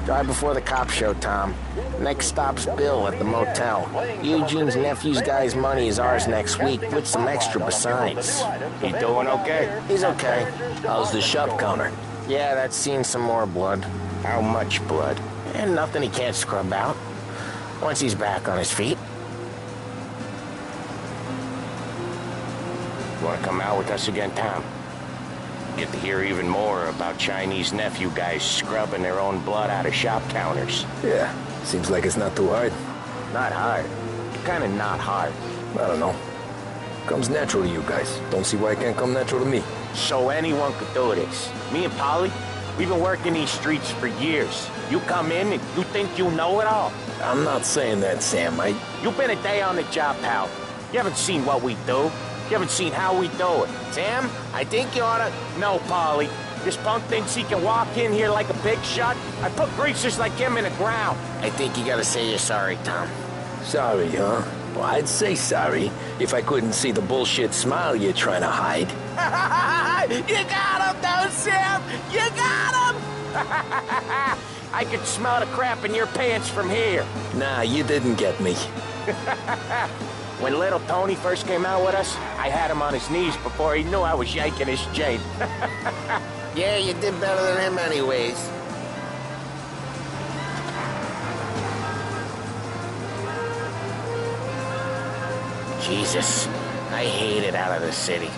Drive before the cops show, Tom. Next stop's Bill at the motel. Eugene's nephew's guy's money is ours next week, with some extra besides. He doing okay? He's okay. How's the shop counter? Yeah, that's seen some more blood. How much blood? And nothing he can't scrub out. Once he's back on his feet. You wanna come out with us again, Tom? Get to hear even more about Chinese nephew guys scrubbing their own blood out of shop counters. Yeah, seems like it's not too hard. Not hard. Kinda not hard. I don't know. Comes natural to you guys. Don't see why it can't come natural to me. So anyone could do this. Me and Polly, we've been working these streets for years. You come in and you think you know it all. I'm not saying that, Sam. You've been a day on the job, pal. You haven't seen what we do. You haven't seen how we do it. Sam, I think you oughta... No, Polly. This punk thinks he can walk in here like a big shot. I put greasers like him in the ground. I think you gotta say you're sorry, Tom. Sorry, huh? Well, I'd say sorry if I couldn't see the bullshit smile you're trying to hide. You got him, though, Sam! You got him! I could smell the crap in your pants from here. Nah, you didn't get me. When little Tony first came out with us, I had him on his knees before he knew I was yanking his chain. Yeah, you did better than him anyways. Jesus, I hate it out of the city.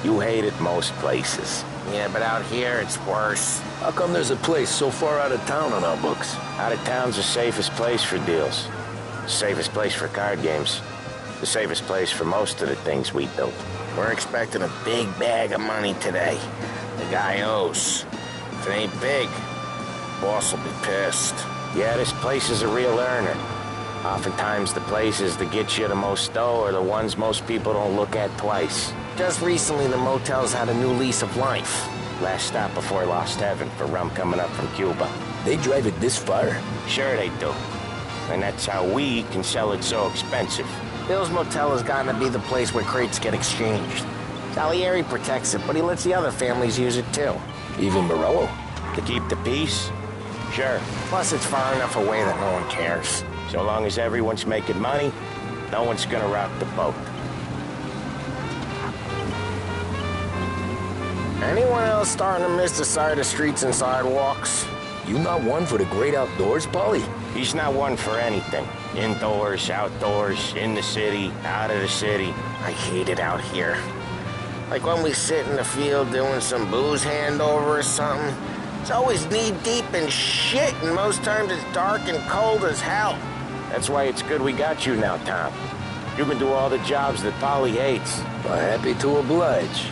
You hate it most places. Yeah, but out here it's worse. How come there's a place so far out of town on our books? Out of town's the safest place for deals. The safest place for card games. The safest place for most of the things we do. We're expecting a big bag of money today. The guy owes. If it ain't big, boss will be pissed. Yeah, this place is a real earner. Oftentimes the places that get you the most dough are the ones most people don't look at twice. Just recently the motel's had a new lease of life. Last stop before Lost Heaven for rum coming up from Cuba. They drive it this far? Sure they do. And that's how we can sell it so expensive. Bill's motel has gotten to be the place where crates get exchanged. Salieri protects it, but he lets the other families use it too. Even Morello? To keep the peace? Sure. Plus, it's far enough away that no one cares. So long as everyone's making money, no one's gonna rock the boat. Anyone else starting to miss the sight of streets and sidewalks? You not one for the great outdoors, Polly? He's not one for anything. Indoors, outdoors, in the city, out of the city. I hate it out here. Like when we sit in the field doing some booze handover or something. It's always knee-deep in shit, and most times it's dark and cold as hell. That's why it's good we got you now, Tom. You can do all the jobs that Polly hates. Well, happy to oblige.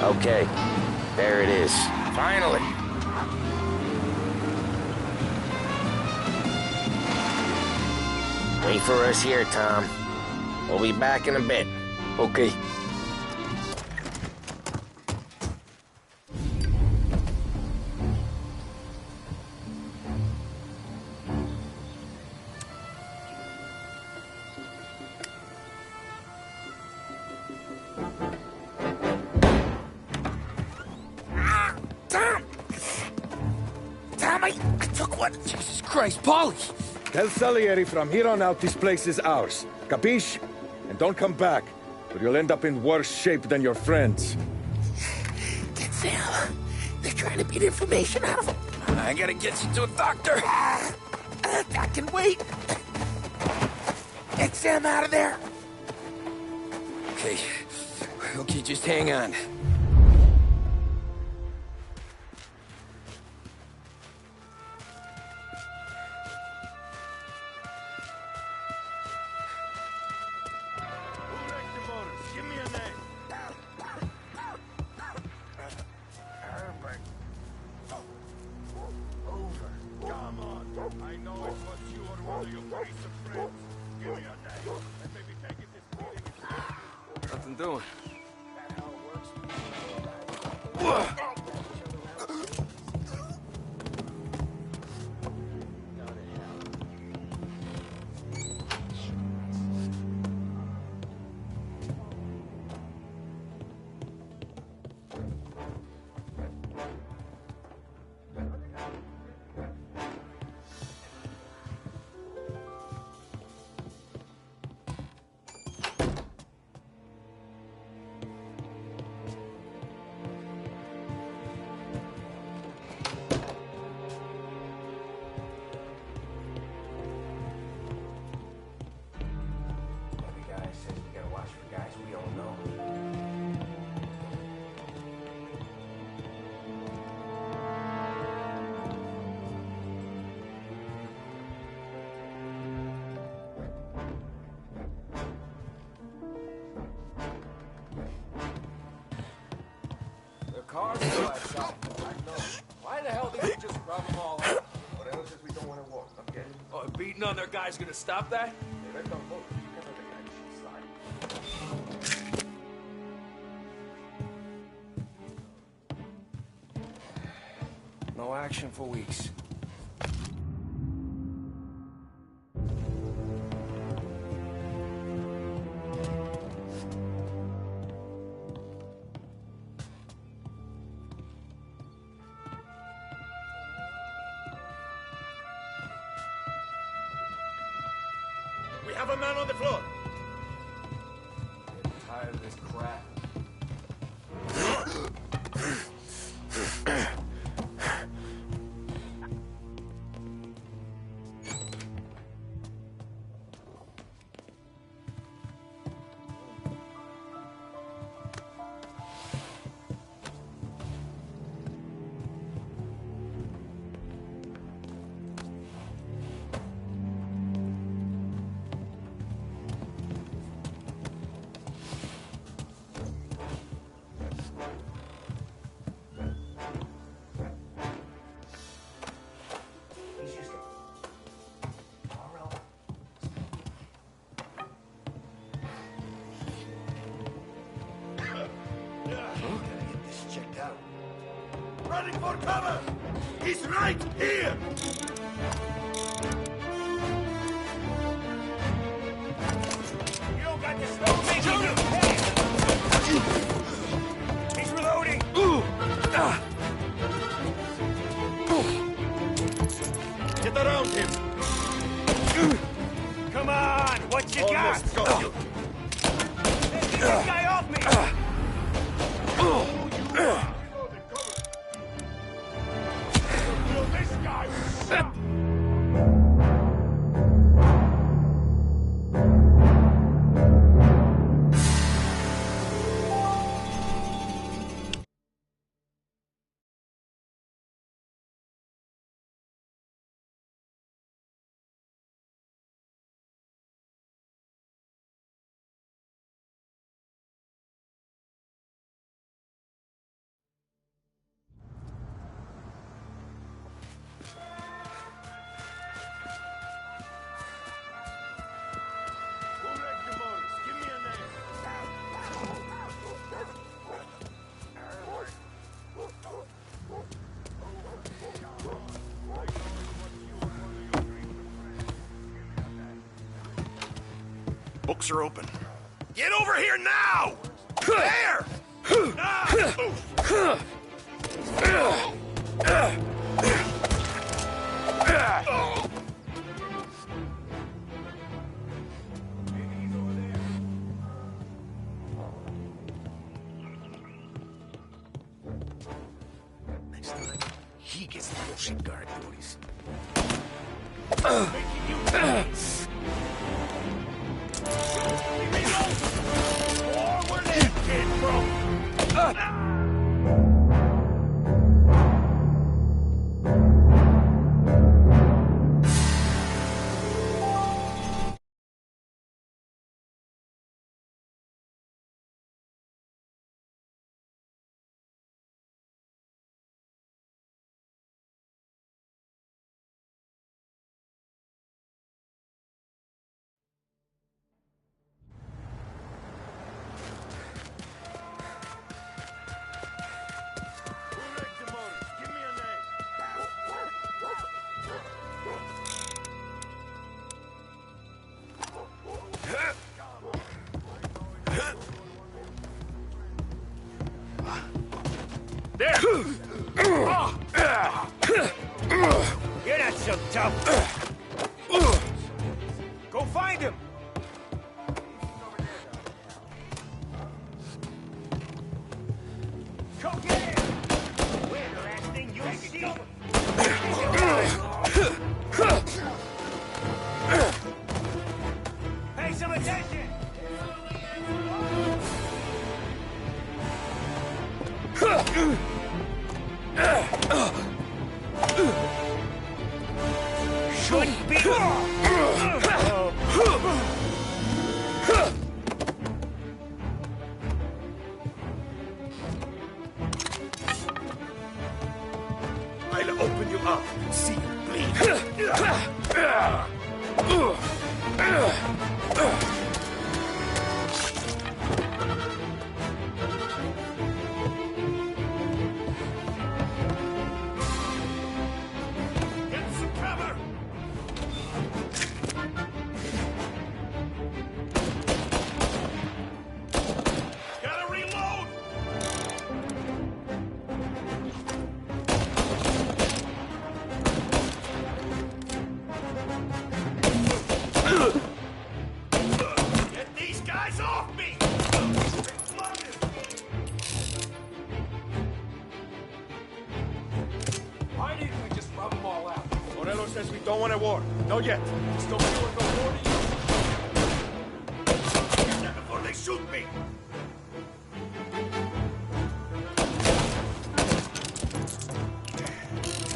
Okay, there it is. Finally. Wait for us here, Tom. We'll be back in a bit. Okay. I took one. Jesus Christ, Polly! Tell Salieri from here on out this place is ours. Capiche? And don't come back, or you'll end up in worse shape than your friends. Get Sam. They're trying to beat information out of him. I gotta get you to a doctor. I can wait. Get Sam out of there. Okay. Okay, just hang on. Nothing doing. Cars still outside. I know. Why the hell didn't you just grab them all out? Morello says we don't want to walk, okay? Oh, beating on their guys gonna stop that? No action for weeks. We have a man on the floor. I'm tired of this crap. Running for cover! He's right here! You don't got to slow me! He's reloading! Get around him! Come on! What you Almost got you! Get this guy off me! This guy was shot! Books are open. Get over here now! There! Next time, he gets the bullshit guard duties. You're not so tough! Go find him! Go get him! We're the last thing you see! Pay some attention! Shouldn't be. I'll open you up. See you bleed. Get some cover! Gotta reload! Get these guys off me! Why didn't we just rub them all out? Morello says we don't want a war. Not yet. Still feeling no war to you? Get them before they shoot me!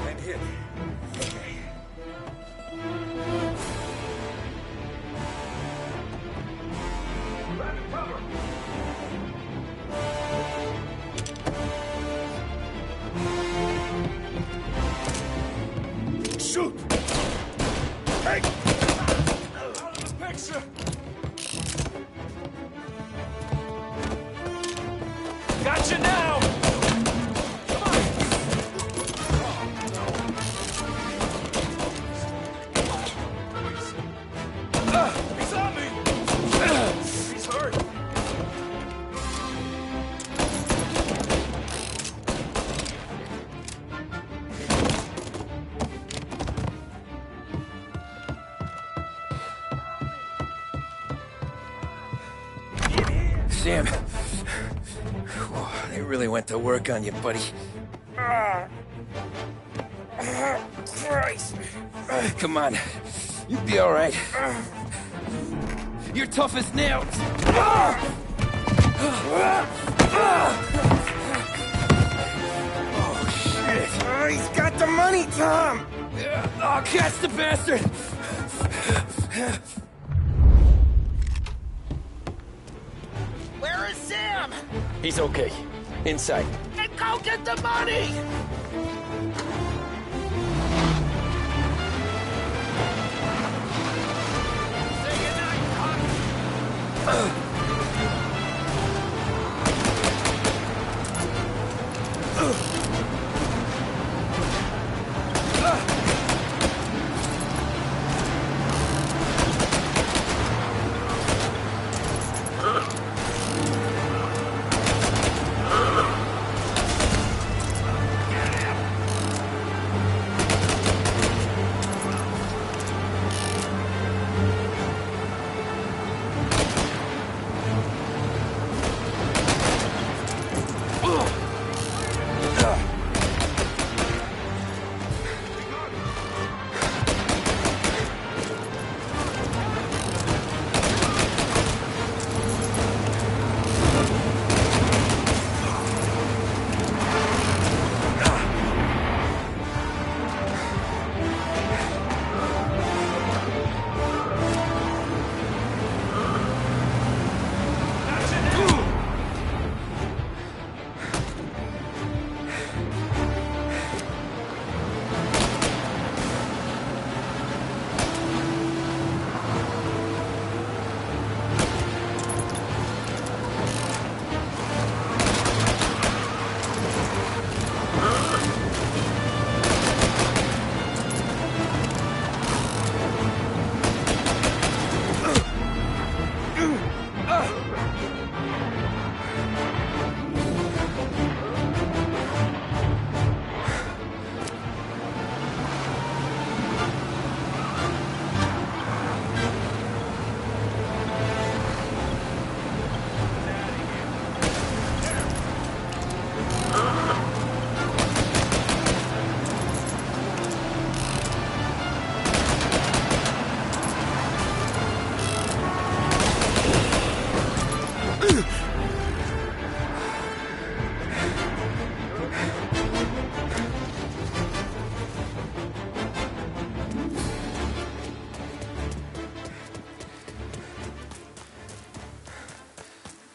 And hit. Shoot! Hey! Out of the picture! Gotcha now! Come on! Sam. They really went to work on you, buddy. Christ. Come on. You'll be all right. You're tough as nails. Oh, shit. He's got the money, Tom! Oh, catch the bastard! Where is Sam? He's okay. Inside. And go get the money!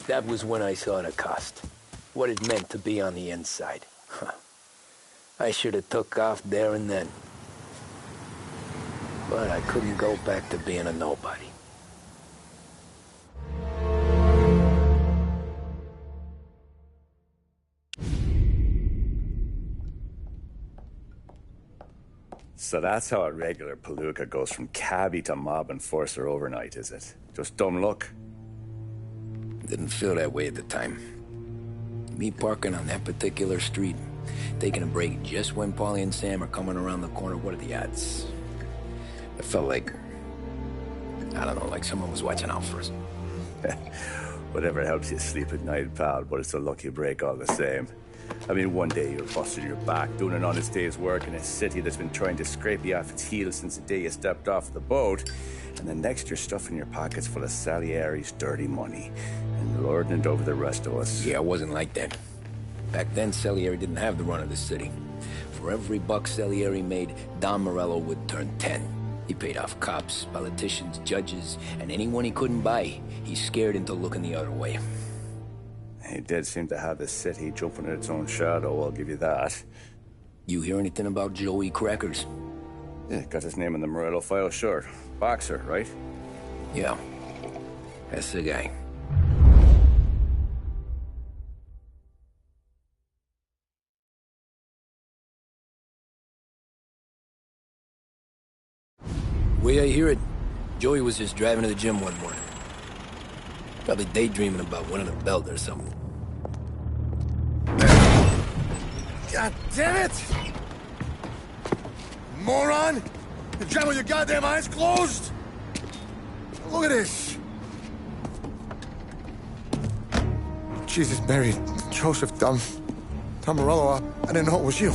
That was when I saw the cost. What it meant to be on the inside. Huh. I should have took off there and then. But I couldn't go back to being a nobody. So that's how a regular palooka goes from cabbie to mob enforcer overnight, is it? Just dumb luck? Didn't feel that way at the time. Me parking on that particular street, taking a break just when Paulie and Sam are coming around the corner, what are the odds? It felt like, I don't know, like someone was watching out for us. Whatever helps you sleep at night, pal, but it's a lucky break all the same. I mean, one day you're busted your back, doing an honest day's work in a city that's been trying to scrape you off its heels since the day you stepped off the boat, and the next you're stuffing your pockets full of Salieri's dirty money and lording it over the rest of us. Yeah, it wasn't like that. Back then, Salieri didn't have the run of the city. For every buck Salieri made, Don Morello would turn 10. He paid off cops, politicians, judges, and anyone he couldn't buy, he scared into looking the other way. He did seem to have the city jumping at its own shadow, I'll give you that. You hear anything about Joey Crackers? Yeah, got his name in the Morello file, sure. Boxer, right? Yeah, that's the guy. Way I hear it, Joey was just driving to the gym one morning. Probably daydreaming about winning a belt or something. God damn it! Moron! You're driving with your goddamn eyes closed? Look at this! Jesus, Mary, Joseph, Tom Morello, I didn't know it was you.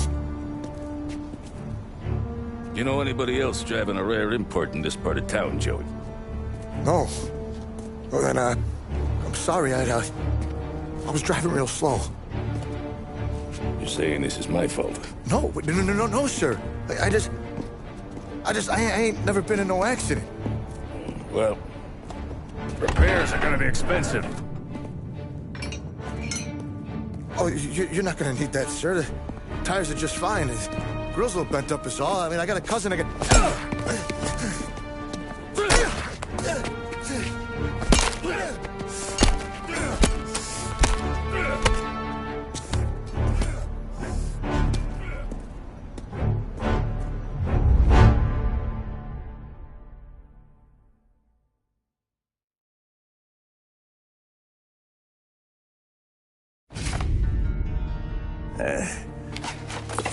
You know anybody else driving a rare import in this part of town, Joey? No. Well, then, I'm sorry, I was driving real slow. You're saying this is my fault? No, sir. I ain't never been in no accident. Well, repairs are gonna be expensive. Oh, you're not gonna need that, sir. The tires are just fine. The grill's a little bent up is all. I mean, I got a cousin I can...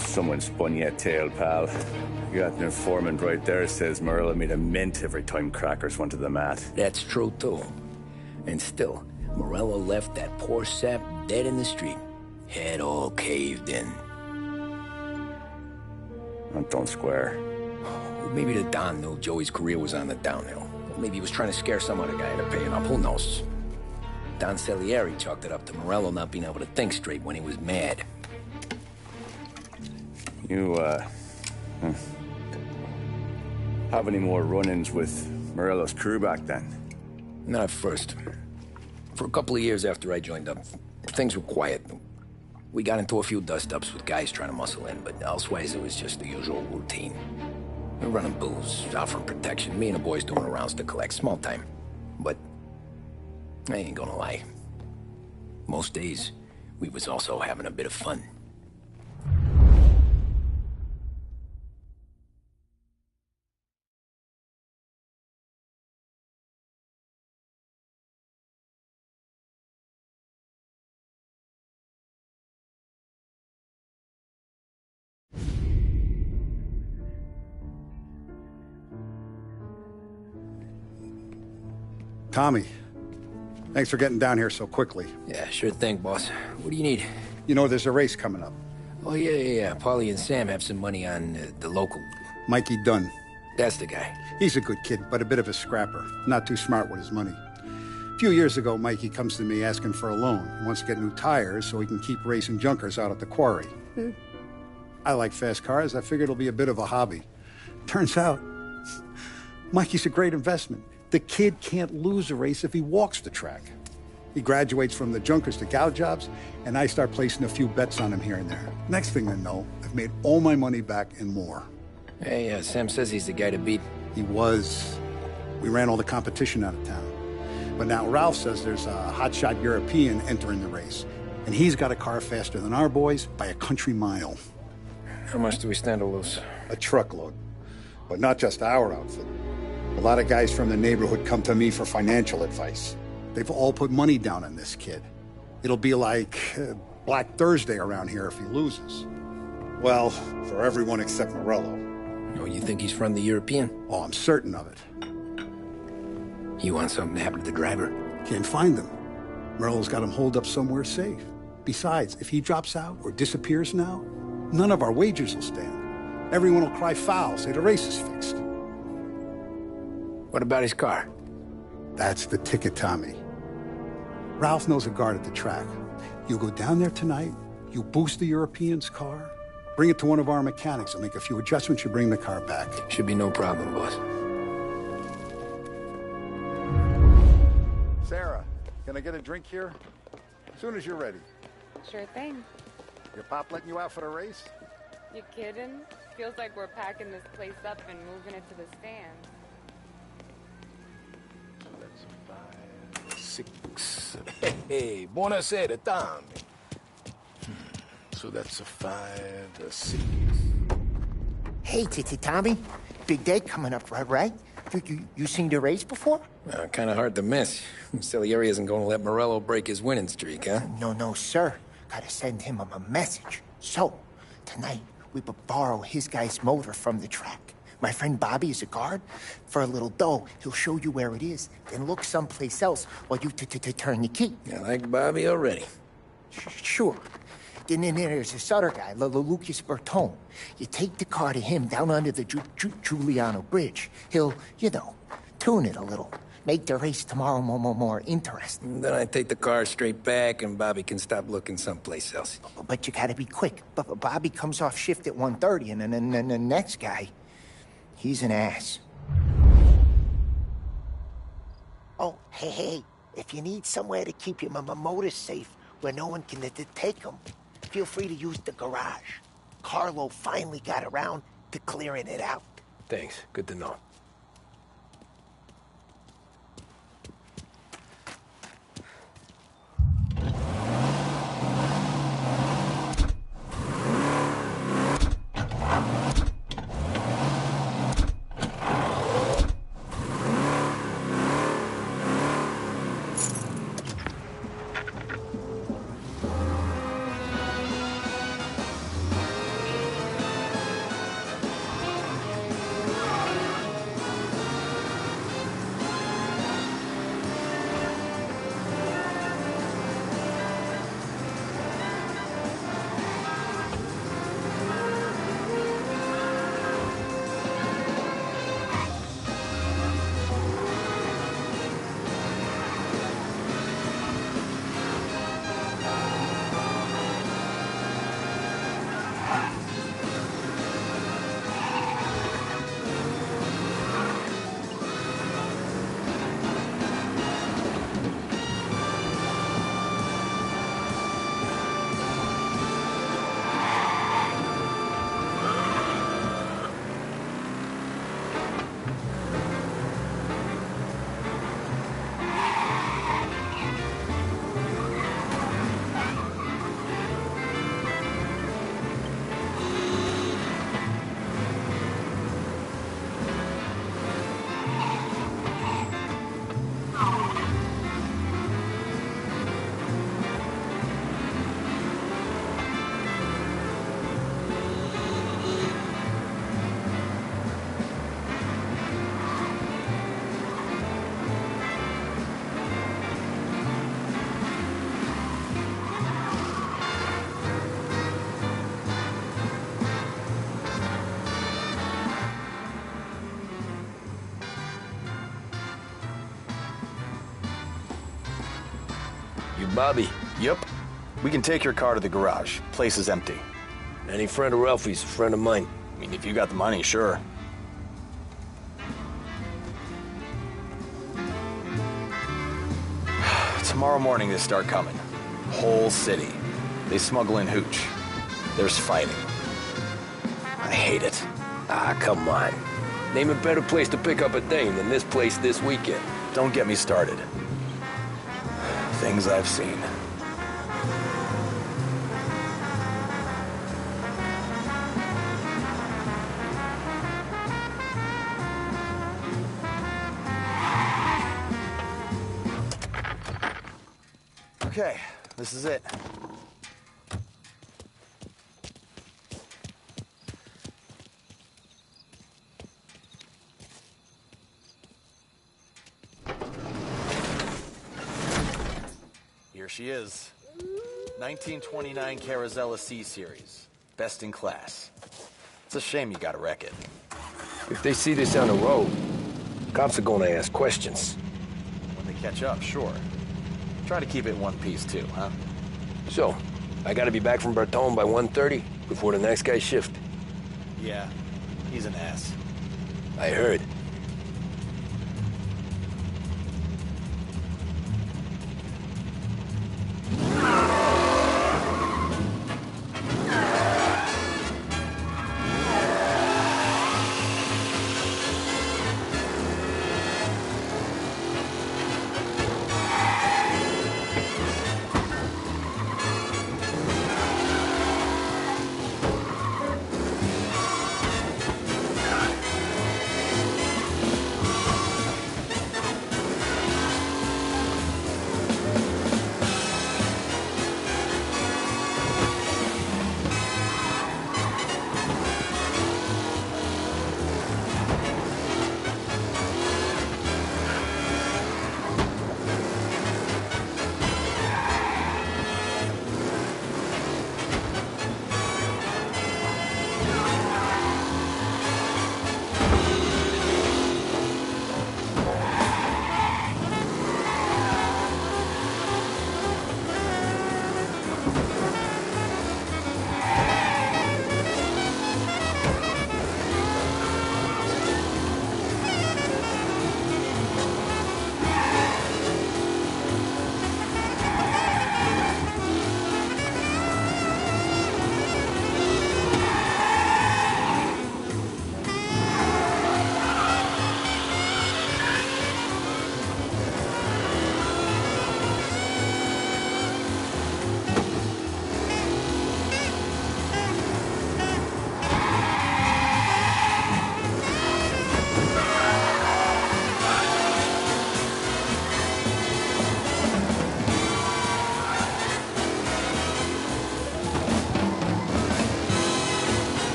Someone spun you a tale, pal. You got an informant right there says Morello made a mint every time crackers went to the mat. That's true, too. And still, Morello left that poor sap dead in the street. Head all caved in. That don't square. Well, maybe the Don knew Joey's career was on the downhill. Or maybe he was trying to scare some other guy into paying up. Who knows? Don Salieri chalked it up to Morello not being able to think straight when he was mad. You, have any more run-ins with Morello's crew back then? Not at first. For a couple of years after I joined up, things were quiet. We got into a few dust-ups with guys trying to muscle in, but elsewise it was just the usual routine. We were running booze, out for protection, me and the boys doing rounds to collect, small time. But I ain't gonna lie. Most days, we was also having a bit of fun. Tommy, thanks for getting down here so quickly. Yeah, sure thing, boss. What do you need? You know, there's a race coming up. Oh, yeah. Paulie and Sam have some money on the local. Mikey Dunn. That's the guy. He's a good kid, but a bit of a scrapper. Not too smart with his money. A few years ago, Mikey comes to me asking for a loan. He wants to get new tires so he can keep racing junkers out at the quarry. I like fast cars. I figured it'll be a bit of a hobby. Turns out, Mikey's a great investment. The kid can't lose a race if he walks the track. He graduates from the junkers to gal jobs, and I start placing a few bets on him here and there. Next thing I know, I've made all my money back and more. Hey, Sam says he's the guy to beat. He was. We ran all the competition out of town. But now Ralph says there's a hotshot European entering the race, and he's got a car faster than our boys by a country mile. How much do we stand to lose? A truckload. But not just our outfit. A lot of guys from the neighborhood come to me for financial advice. They've all put money down on this kid. It'll be like Black Thursday around here if he loses. Well, for everyone except Morello. Oh, you think he's from the European? Oh, I'm certain of it. You want something to happen to the driver? Can't find him. Morello's got him holed up somewhere safe. Besides, if he drops out or disappears now, none of our wagers will stand. Everyone will cry foul, say the race is fixed. What about his car? That's the ticket, Tommy. Ralph knows a guard at the track. You go down there tonight, you boost the European's car, bring it to one of our mechanics, and make a few adjustments, you bring the car back. Should be no problem, boss. Sarah, can I get a drink here? As soon as you're ready. Sure thing. Your pop letting you out for the race? You kidding? Feels like we're packing this place up and moving it to the stands. Hey, buonasera, Tommy. So that's a 5, a 6. Hey, Tommy. Big day coming up, right? You seen the race before? Kind of hard to miss. Salieri isn't going to let Morello break his winning streak, huh? No, sir. Gotta send him a message. So, tonight, we borrow his guy's motor from the track. My friend Bobby is a guard. For a little dough, he'll show you where it is, then look someplace else while you turn the key. I like Bobby already. Sure. Then there's this other guy, Lucas Bertone. You take the car to him down under the Giuliano Bridge. He'll, you know, tune it a little. Make the race tomorrow more interesting. Then I take the car straight back and Bobby can stop looking someplace else. But you gotta be quick. But Bobby comes off shift at 1:30, and then the next guy, he's an ass. Oh, hey, if you need somewhere to keep your motor safe where no one can take them, feel free to use the garage. Carlo finally got around to clearing it out. Thanks. Good to know. Bobby. Yep. We can take your car to the garage. Place is empty. Any friend of Ralphie's, a friend of mine. I mean, if you got the money, sure. Tomorrow morning they start coming. Whole city. They smuggle in hooch. There's fighting. I hate it. Ah, come on. Name a better place to pick up a dame than this place this weekend. Don't get me started. Things I've seen. Okay, this is it. Here she is. 1929 Carazella C-Series. Best in class. It's a shame you gotta wreck it. If they see this on the road, cops are gonna ask questions. When they catch up, sure. Try to keep it in one piece, too, huh? So, I gotta be back from Bertone by 1:30 before the next guy's shift. Yeah, he's an ass. I heard.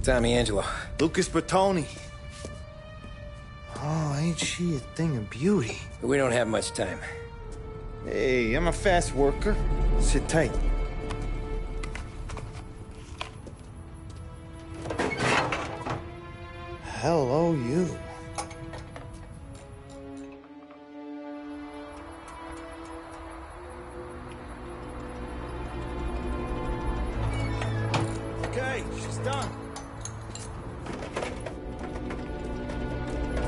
Tommy Angelo? Lucas Bertoni. Oh, ain't she a thing of beauty? We don't have much time. Hey, I'm a fast worker. Sit tight. Hello, you. Okay, she's done.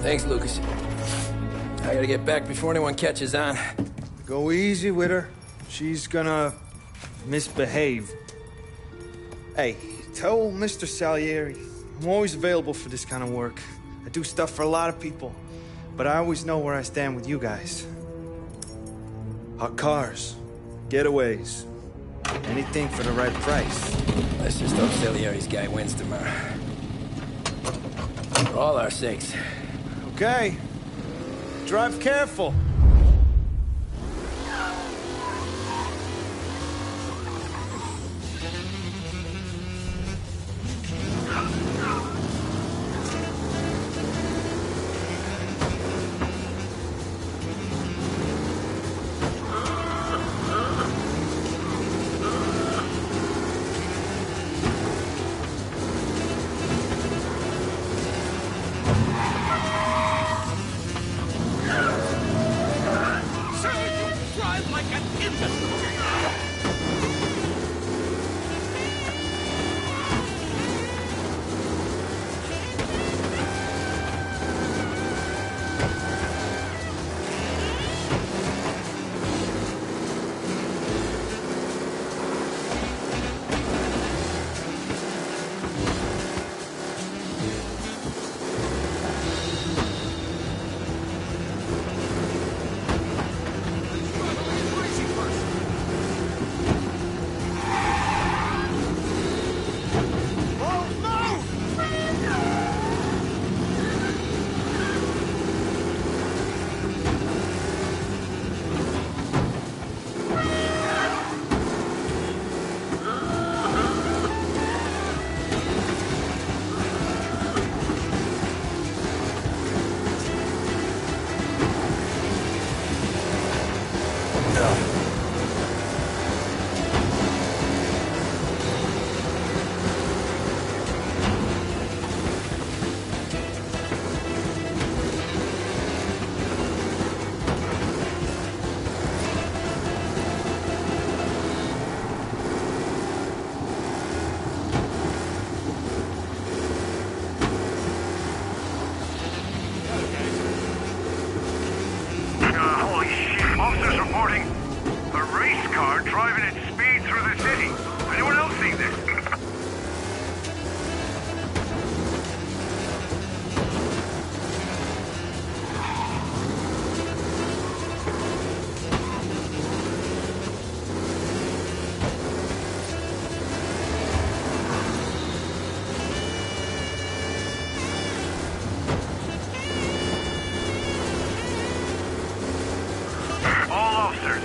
Thanks, Lucas. I gotta get back before anyone catches on. Go easy with her. She's gonna misbehave. Hey, tell Mr. Salieri I'm always available for this kind of work. I do stuff for a lot of people, but I always know where I stand with you guys. Hot cars, getaways, anything for the right price. Let's just hope Salieri's guy wins tomorrow. For all our sakes. Okay. Drive careful.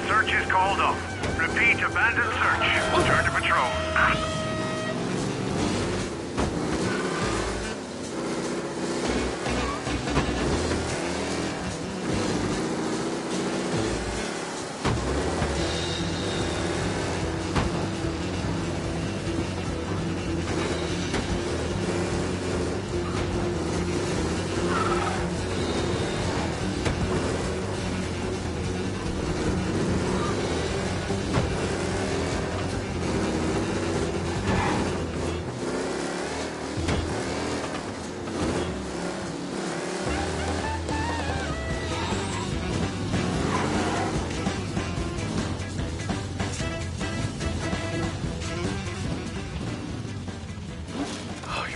Search is called off. Repeat, abandoned search. Return to patrol.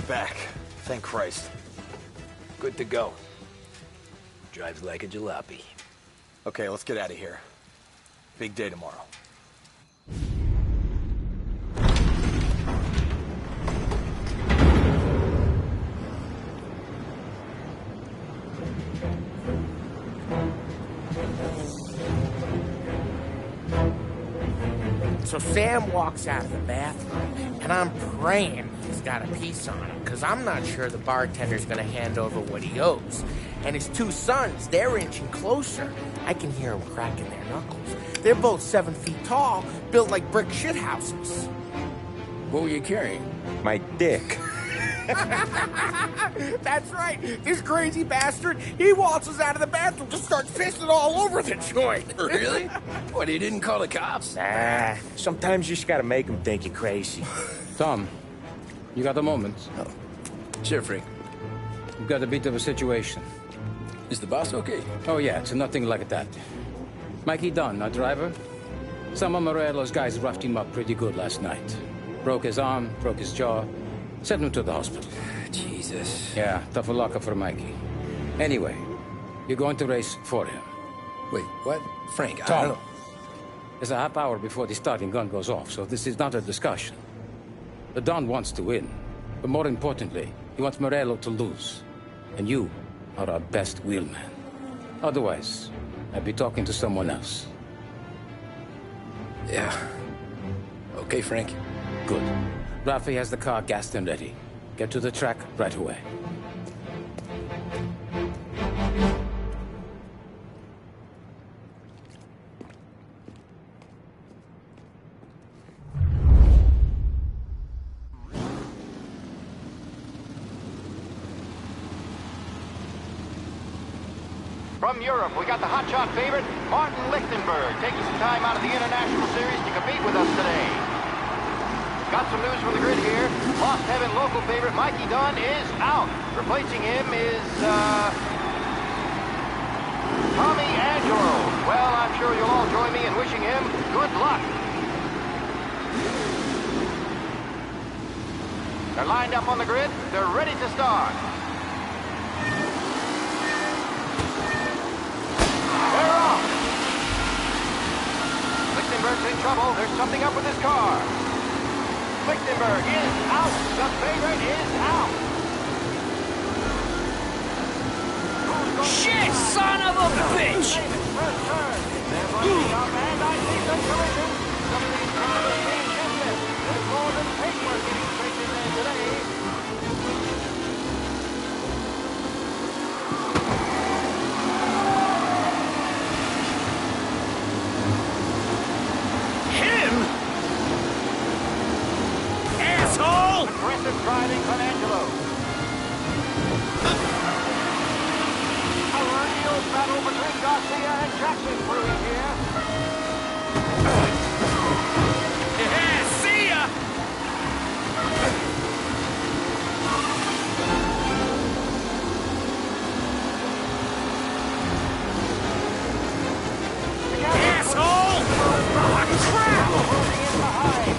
Back. Thank Christ. Good to go. Drives like a jalopy. Okay, let's get out of here. Big day tomorrow. So Sam walks out of the bathroom, and I'm praying he's got a piece on him, because I'm not sure the bartender's going to hand over what he owes. And his two sons, they're inching closer. I can hear them cracking their knuckles. They're both 7 feet tall, built like brick shithouses. What were you carrying? My dick. That's right. This crazy bastard, he waltzes out of the bathroom, just starts pissing all over the joint. Really? What, he didn't call the cops? Nah, sometimes you just gotta make them think you're crazy. Tom, you got a moment? Oh. Sure, Frank. We've got a bit of a situation. Is the boss okay? Oh, yeah, it's nothing like that. Mikey Dunn, our driver. Some of Morello's guys roughed him up pretty good last night. Broke his arm, broke his jaw. Sent him to the hospital. Jesus. Yeah, tough luck for Mikey. Anyway, you're going to race for him. Wait, what? Frank, Tom, I don't know. There's a half hour before the starting gun goes off, so this is not a discussion. The Don wants to win, but more importantly, he wants Morello to lose. And you are our best wheelman. Otherwise, I'd be talking to someone else. Yeah. Okay, Frank. Good. Rafi has the car gassed and ready. Get to the track right away. From Europe, we got the hotshot favorite, Martin Lichtenberg, taking some time out of the International Series to compete with us today. Got some news from the grid here. Lost Heaven local favorite Mikey Dunn is out. Replacing him is, Tommy Angelo. Well, I'm sure you'll all join me in wishing him good luck. They're lined up on the grid. They're ready to start. They're off. Lichtenberg's in trouble. There's something up with his car. Lichtenberg is out. The favorite is out. Shit, son of a bitch! First turn. They're running up, and I see some collisions. Some of these cars are being shifted. There's more than paper getting straight in there today. Aggressive driving from Angelo. A real battle between Garcia and Jackson brewing here. Yeah, see ya! Asshole! Oh, crap! Moving in behind.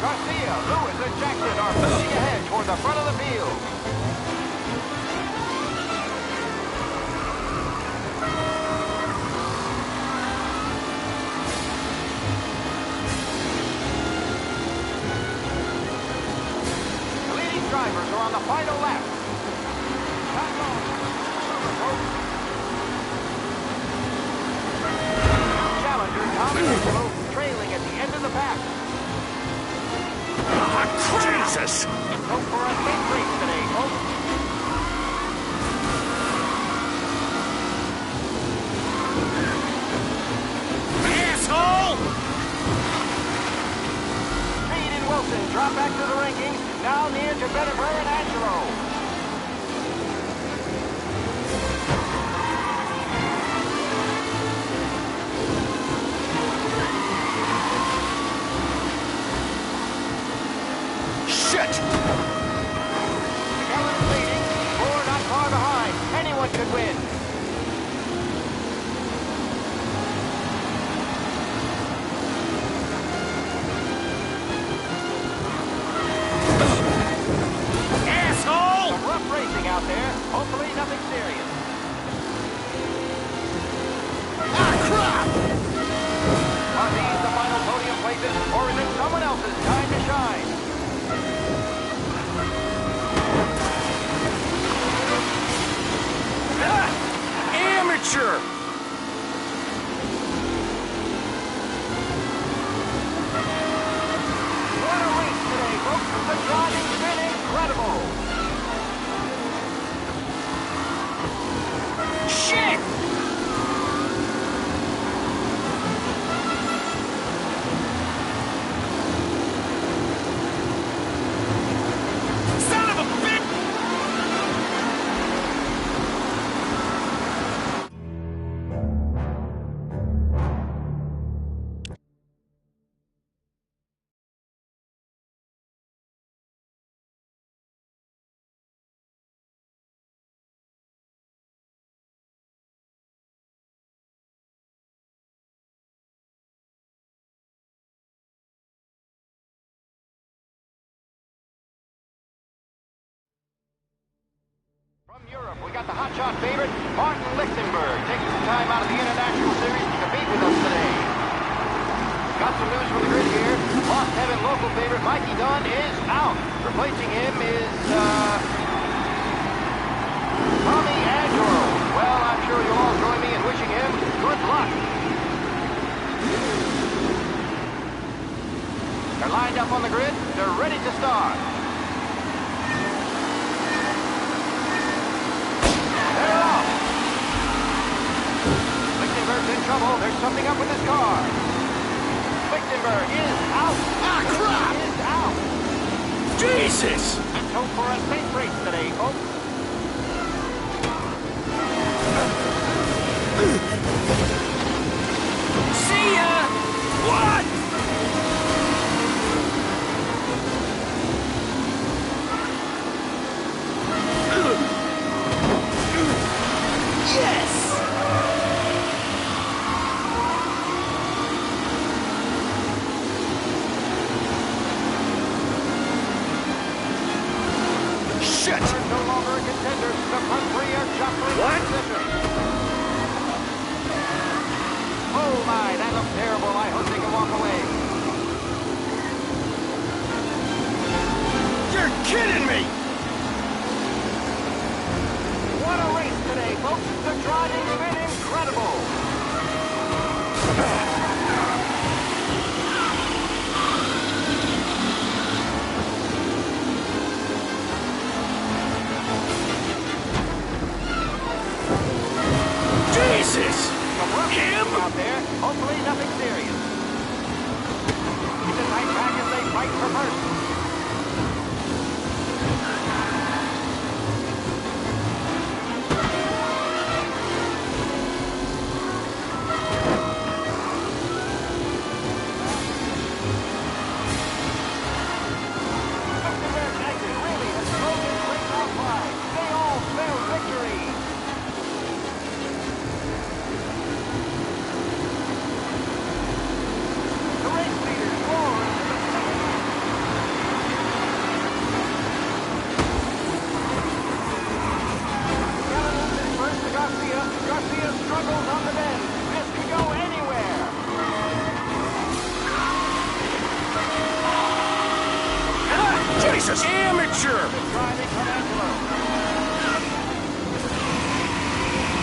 Garcia, Lewis, and Jackson are pushing ahead toward the front of the field. The leading drivers are on the final lap. Challenger Tommy Angelo trailing at the end of the pack. Jesus! Hope for a big race today, folks. Asshole! Reed and Wilson drop back to the rankings, now near to Bennifer and Angelo. Shit! McKellen is leading, four not far behind. Anyone could win. Asshole! Some rough racing out there. Hopefully nothing serious. Ah, crap! Are these the final podium places, or is it someone else's time to shine? Amateur! What a race today, folks. The driving's been incredible. Shit! Son of a bitch! From Europe, we got the hotshot favorite, Martin Lichtenberg, taking some time out of the International Series to compete with us today. Got some news from the grid here. Lost Heaven local favorite Mikey Dunn is out. Replacing him is, Tommy Angelo. Well, I'm sure you'll all join me in wishing him good luck. They're lined up on the grid. They're ready to start. They're off. Lichtenberg's in trouble. There's something up with his car. Lichtenberg is out. Ah, crap! He is out. Jesus! Let's hope for a safe race today, folks. See ya! What? Yes! Shit! No longer a contender. The front three are jostling for position. Oh my, that looks terrible. I hope they can walk away. You're kidding me! What a race today, folks. The driving's been incredible. Jesus! Him? Out there, hopefully nothing serious. It's a tight pack as they fight for first. Jesus! Amateur! Driving from Angelo.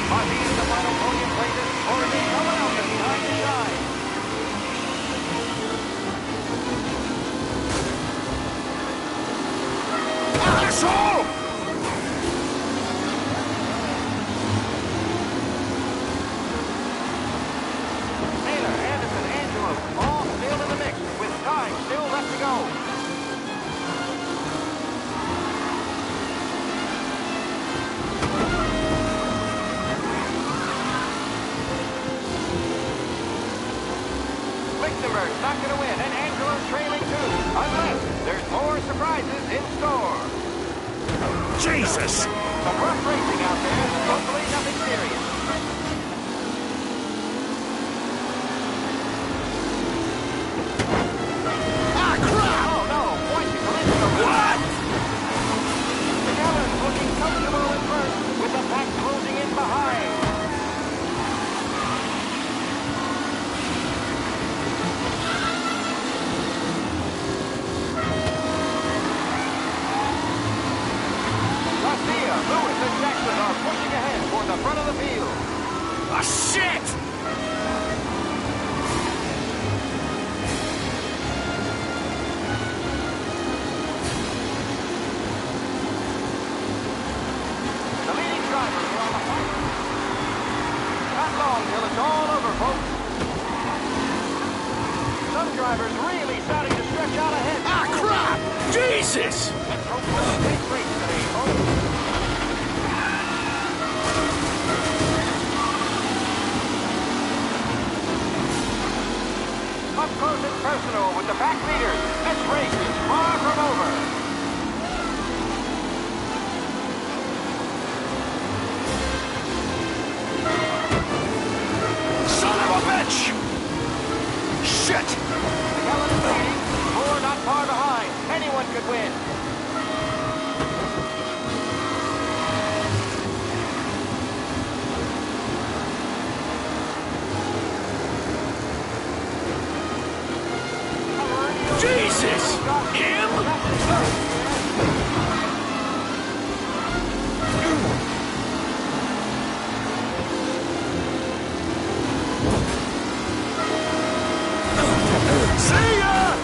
Marty in the final podium places, or is it someone else that's behind the shine? Asshole! Taylor, Anderson, Angelo, all still in the mix, with time still left to go. Lichtenberg's not going to win, and Angelo's trailing too, unless there's more surprises in store. Jesus! Some rough racing out there, hopefully nothing serious. Ah, crap! Oh no, point to collision. What? McAllen's looking comfortable in first, with the pack closing in behind. Garcia, Lewis, and Jackson are pushing ahead toward the front of the field. Ah, shit! The leading drivers are on the fight. Not long till it's all over, folks. Some drivers really starting to stretch out ahead. Ah, crap! Jesus! Let's hope for a big race today, folks. Up close and personal with the back leaders. This race is far from over. Son of a bitch! Shit! McAllen is leading. Moore not far behind. Anyone could win. Jesus! Him? See ya!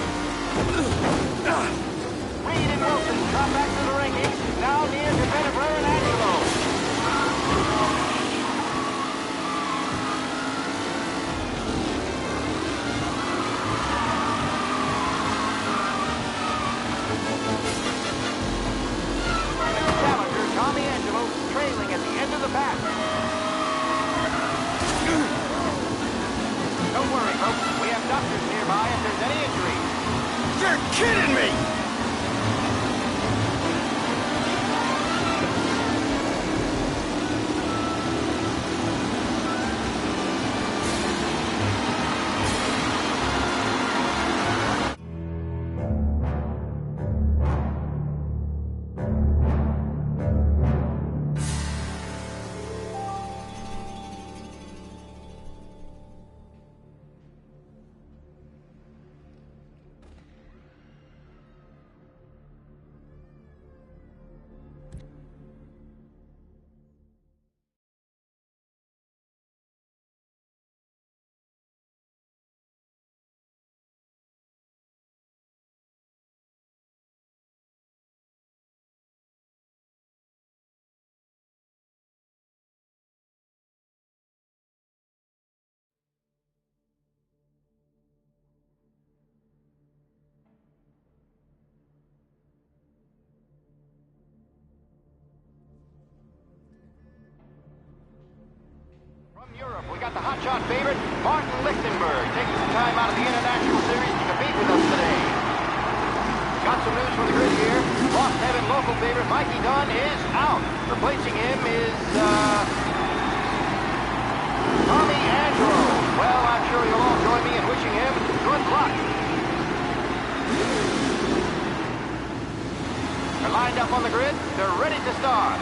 Reed and Wilson drop back to the rankings. Now near to Pettigrew and Angelo. Challenger Tommy Angelo trailing at the end of the pack. Don't worry, folks. We have doctors nearby if there's any injury. You're kidding me! From Europe, we got the hotshot favorite, Martin Lichtenberg, taking some time out of the International Series to compete with us today. Got some news from the grid here. Lost Heaven local favorite Mikey Dunn is out. Replacing him is, Tommy Angelo. Well, I'm sure you'll all join me in wishing him good luck. They're lined up on the grid. They're ready to start.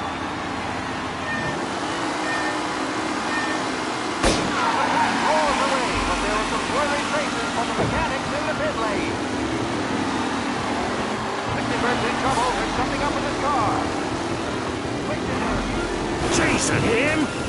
Rolls away, but there were some worried faces from the mechanics in the pit lane. Lichtenberg's in trouble. Listen, him?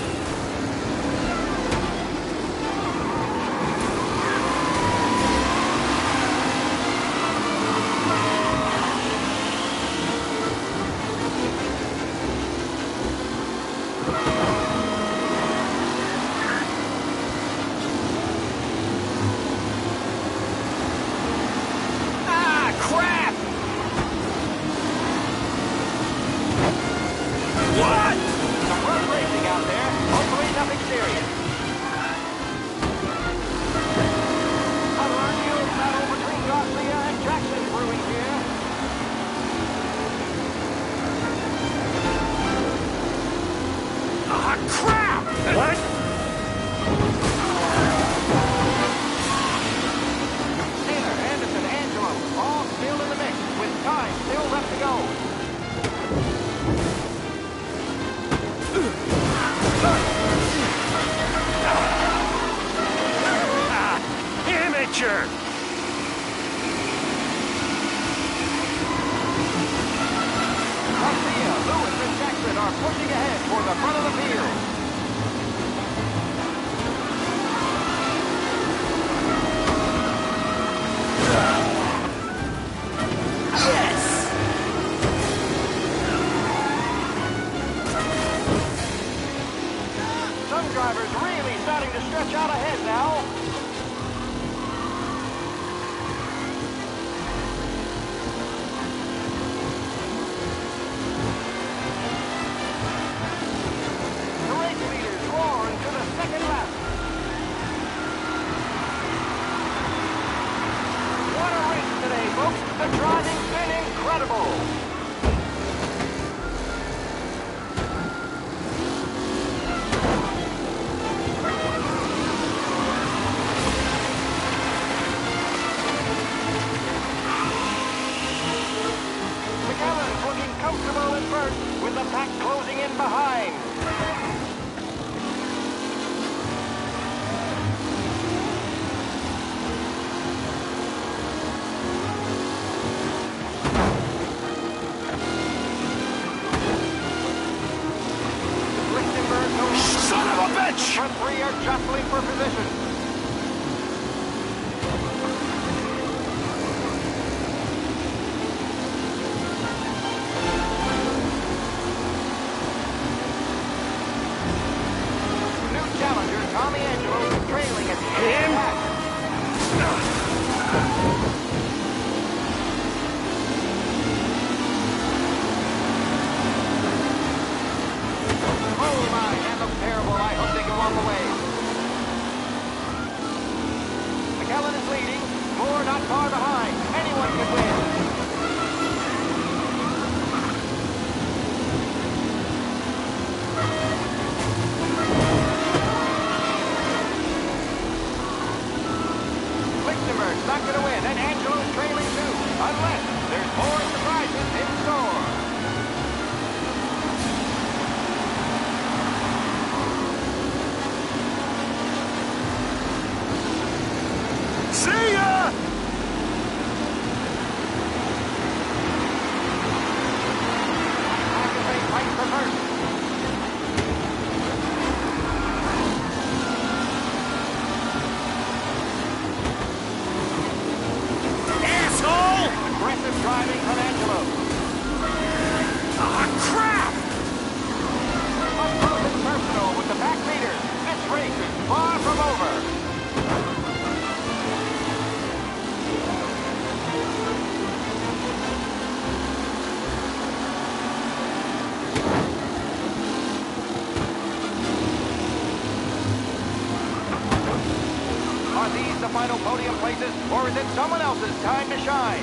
final podium places, or is it someone else's time to shine?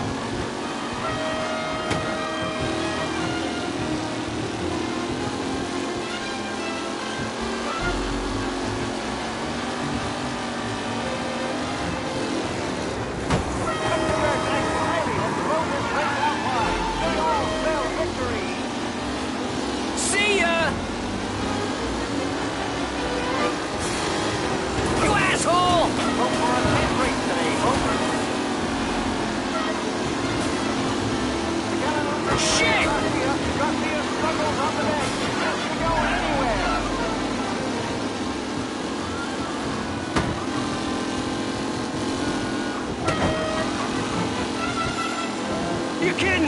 See ya! You asshole!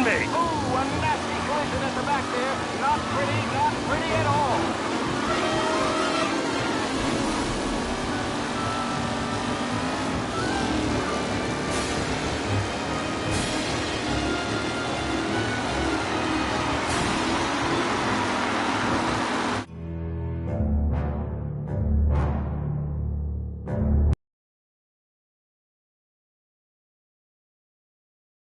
me! Ooh, a nasty collision at the back there. Not pretty at all.